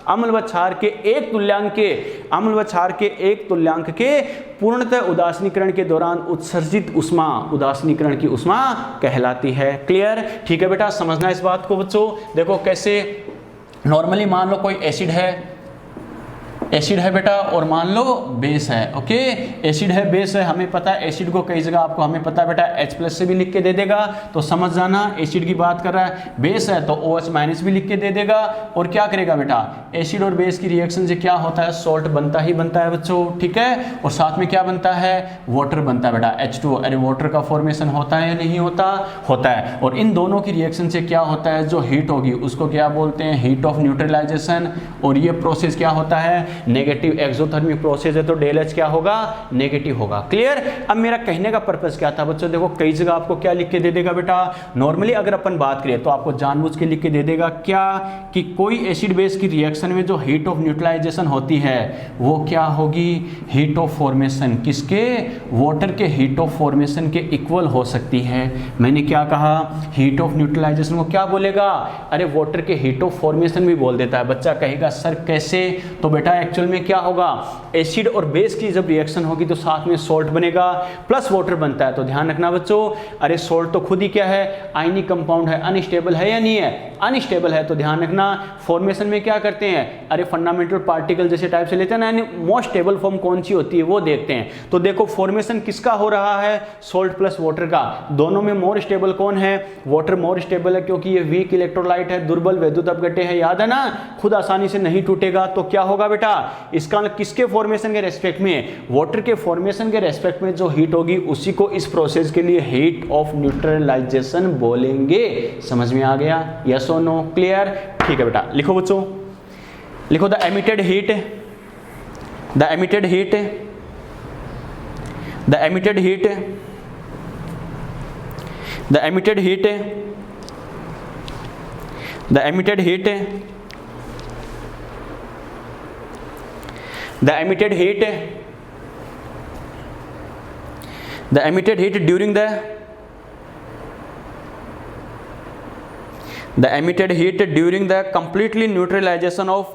अम्ल व क्षार के एक तुल्यांक के, अम्ल व क्षार के एक तुल्यांक के पूर्णतः उदासीनीकरण के दौरान उत्सर्जित उष्मा उदासीनीकरण की उष्मा कहलाती है, क्लियर। ठीक है बेटा, समझना इस बात को बच्चों। देखो कैसे, नॉर्मली मान लो कोई एसिड है, एसिड है बेटा, और मान लो बेस है, ओके। एसिड है, बेस है, हमें पता है एसिड को कई जगह आपको हमें पता है बेटा H+ से भी लिख के दे देगा, तो समझ जाना एसिड की बात कर रहा है। बेस है तो OH- भी लिख के दे देगा, और क्या करेगा बेटा, एसिड और बेस की रिएक्शन से क्या होता है, सॉल्ट बनता ही बनता है बच्चों, ठीक है। और साथ में क्या बनता है, वाटर बनता है बेटा, H2O। अरे वाटर का फॉर्मेशन होता है या नहीं होता, होता है। और इन दोनों की रिएक्शन से क्या होता है, जो हीट होगी उसको क्या बोलते हैं, हीट ऑफ न्यूट्रलाइजेशन। और ये प्रोसेस क्या होता है, नेगेटिव एक्सोथर्मिक प्रोसेस है तो डेल एच क्या होगा, नेगेटिव होगा। क्लियर। अब मेरा कहने का पर्पस क्या था बच्चों, देखो कई जगह आपको क्या लिख के दे देगा बेटा, नॉर्मली अगर अपन बात करें तो आपको जानबूझ के लिख के दे देगा क्या, कि कोई एसिड बेस की रिएक्शन में जो हीट ऑफ न्यूट्रलाइजेशन होती है वो क्या होगी, हीट ऑफ फॉर्मेशन, किसके, वाटर के हीट ऑफ फॉर्मेशन के इक्वल हो सकती है। मैंने क्या कहा, हीट ऑफ न्यूट्रलाइजेशन को क्या बोलेगा, अरे वाटर के हीट ऑफ फॉर्मेशन भी बोल देता है। बच्चा कहेगा सर कैसे, तो बेटा एक्चुअल में क्या होगा, एसिड और बेस की जब रिएक्शन होगी तो साथ में सॉल्ट बनेगा प्लस वाटर बनता है। तो ध्यान रखना बच्चों, अरे सॉल्ट तो खुद ही क्या है, आयनिक कंपाउंड है, अनस्टेबल है या नहीं है, अनस्टेबल है। तो ध्यान रखना फॉर्मेशन में क्या करते हैं, अरे फंडामेंटल पार्टिकल जैसे टाइप से लेते हैं ना, यानी मोस्ट स्टेबल फॉर्म कौन सी होती है वो देखते हैं। तो देखो फॉर्मेशन किसका हो रहा है, सॉल्ट प्लस वाटर का। दोनों में मोर स्टेबल कौन है, वाटर मोर स्टेबल है, क्योंकि ये वीक इलेक्ट्रोलाइट है, दुर्बल वैद्युत अपघट्य है, याद है ना, खुद आसानी से नहीं टूटेगा। तो क्या होगा बेटा, इसका किसके फॉर्मेशन के रेस्पेक्ट में, वाटर के फॉर्मेशन के रेस्पेक्ट में जो हीट होगी उसी को इस प्रोसेस के लिए हीट ऑफ न्यूट्रलाइजेशन बोलेंगे। समझ में आ गया, यस और नो, क्लियर। ठीक है बेटा, लिखो बच्चों, लिखो the emitted heat, the emitted heat, the emitted heat, the emitted heat, the emitted heat, the emitted heat, the emitted heat during the emitted heat during the completely neutralization of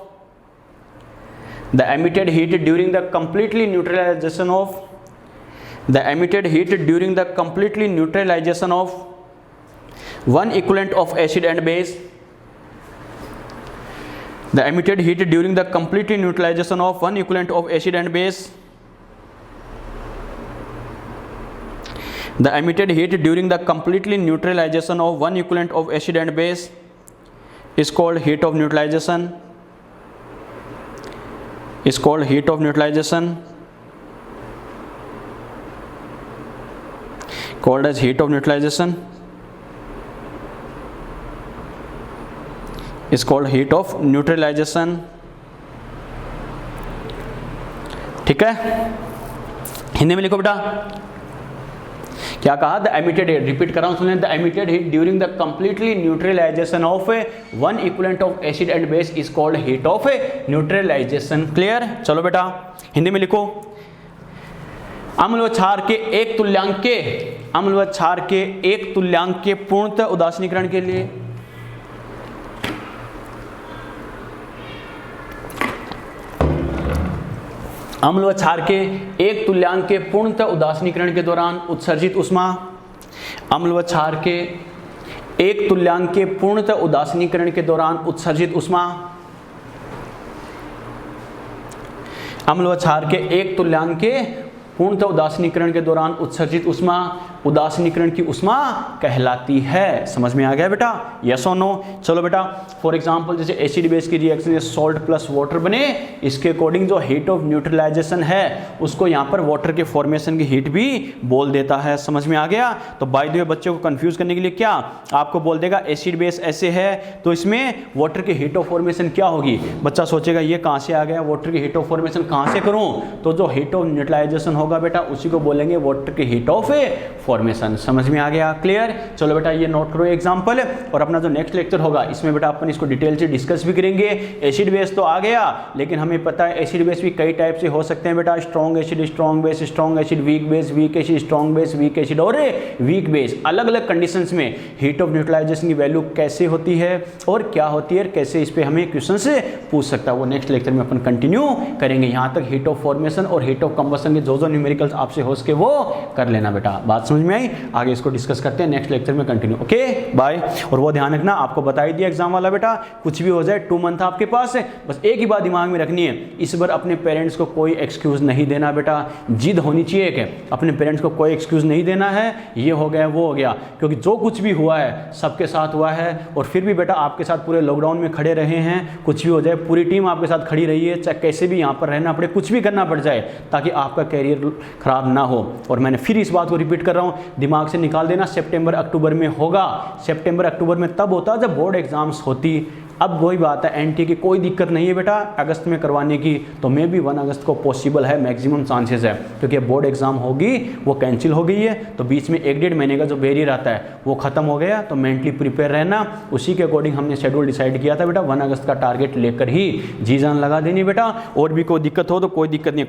the emitted heat during the completely neutralization of the emitted heat during the completely neutralization of one equivalent of acid and base, the emitted heat during the completely neutralization of one equivalent of acid and base, the emitted heat during the completely neutralization of one equivalent of acid and base is called heat of neutralization, is called heat of neutralization, called as heat of neutralization, is called heat of neutralization। ठीक है, हिंदी में लिखो बेटा, क्या कहा, द एमिटेड हीट, रिपीट कर रहा हूं सुनिए, the emitted heat during the completely neutralisation of one equivalent of acid and base is called heat of neutralisation. Clear. चलो बेटा हिंदी में लिखो, अम्ल व क्षार के एक तुल्यांक के, अम्ल व क्षार के एक तुल्यांक के पूर्णतः उदासीनीकरण के लिए, अम्ल व क्षार के एक तुल्यांक के पूर्णतः उदासीनीकरण के दौरान उत्सर्जित ऊष्मा, अम्ल व क्षार के एक तुल्यांक के पूर्णतः उदासीनीकरण के दौरान उत्सर्जित ऊष्मा, अम्ल व क्षार के एक तुल्यांक के पूर्णतः उदासीनीकरण के दौरान उत्सर्जित ऊष्मा उदासीनीकरण की ऊष्मा कहलाती है। समझ में आ गया बेटा, यस और नो। चलो बेटा, फॉर एग्जांपल जैसे एसिड बेस की रिएक्शन है, सॉल्ट प्लस वाटर बने, इसके अकॉर्डिंग जो हीट ऑफ न्यूट्रलाइजेशन है उसको यहाँ पर वाटर के फॉर्मेशन की हीट भी बोल देता है। समझ में आ गया। तो बाय द वे बच्चों को कंफ्यूज करने के लिए क्या आपको बोल देगा, एसिड बेस ऐसे है तो इसमें वाटर की हीट ऑफ फॉर्मेशन क्या होगी। बच्चा सोचेगा ये कहाँ से आ गया, वाटर की हीट ऑफ फॉर्मेशन कहाँ से करूँ, तो जो हीट ऑफ न्यूट्रलाइजेशन होगा बेटा उसी को बोलेंगे वाटर की हीट ऑफ फॉर्मेशन। समझ में आ गया, क्लियर। चलो बेटा ये नोट करो एग्जांपल, और अपना जो नेक्स्ट लेक्चर होगा इसमें बेटा अपन इसको डिटेल से डिस्कस भी करेंगे। एसिड बेस तो आ गया, लेकिन हमें पता है एसिड बेस भी कई टाइप से हो सकते हैं बेटा, strong acid, strong base, strong acid, weak base, weak acid, strong base, weak acid और वीक बेस। अलग अलग कंडीशंस में हीट ऑफ न्यूट्रलाइजेशन की वैल्यू कैसे होती है और क्या होती है, कैसे इस पे हमें क्वेश्चन से पूछ सकता है, वो नेक्स्ट लेक्चर में अपन कंटिन्यू करेंगे। यहाँ तक हीट ऑफ फॉर्मेशन और हीट ऑफ कंबशन के जो न्यूमेरिकल्स आपसे हो सके वो कर लेना बेटा। बात समझ में आई, आगे इसको डिस्कस करते हैं नेक्स्ट लेक्चर में कंटिन्यू। Okay bye. और वो ध्यान रखना, आपको बता ही दिया एग्जाम वाला बेटा, कुछ भी हो जाए 2 मंथ आपके पास है, बस एक ही बात दिमाग में रखनी है, इस बार अपने पेरेंट्स को कोई एक्सक्यूज नहीं देना बेटा, जिद होनी चाहिए कि अपने पेरेंट्स को कोई एक्सक्यूज नहीं देना है, ये हो गया वो हो गया, क्योंकि जो कुछ भी हुआ है सबके साथ हुआ है, और फिर भी बेटा आपके साथ पूरे लॉकडाउन में खड़े रहे हैं, कुछ भी हो जाए पूरी टीम आपके साथ खड़ी रही है, चाहे कैसे भी यहाँ पर रहना पड़े, कुछ भी करना पड़ जाए ताकि आपका कैरियर खराब ना हो। और मैंने फिर इस बात को रिपीट कर रहा हूँ, दिमाग से निकाल देना, सितंबर अक्टूबर में होगा, सितंबर अक्टूबर में तब होता जब बोर्ड एग्जाम्स होती अब वही बात है, एनटी की कोई दिक्कत नहीं है बेटा अगस्त में करवाने की, तो मे भी 1 अगस्त को पॉसिबल है, मैक्सिमम चांसेस है, क्योंकि बोर्ड एग्जाम होगी वो कैंसिल हो गई है, तो बीच में 1-1.5 महीने का जो बैरियर आता है वो खत्म हो गया, तो मेंटली प्रिपेयर रहना, उसी के अकॉर्डिंग हमने शेड्यूल डिसाइड किया था बेटा, 1 अगस्त का टारगेट लेकर ही जी जान लगा देनी बेटा। और भी कोई दिक्कत हो तो कोई दिक्कत नहीं।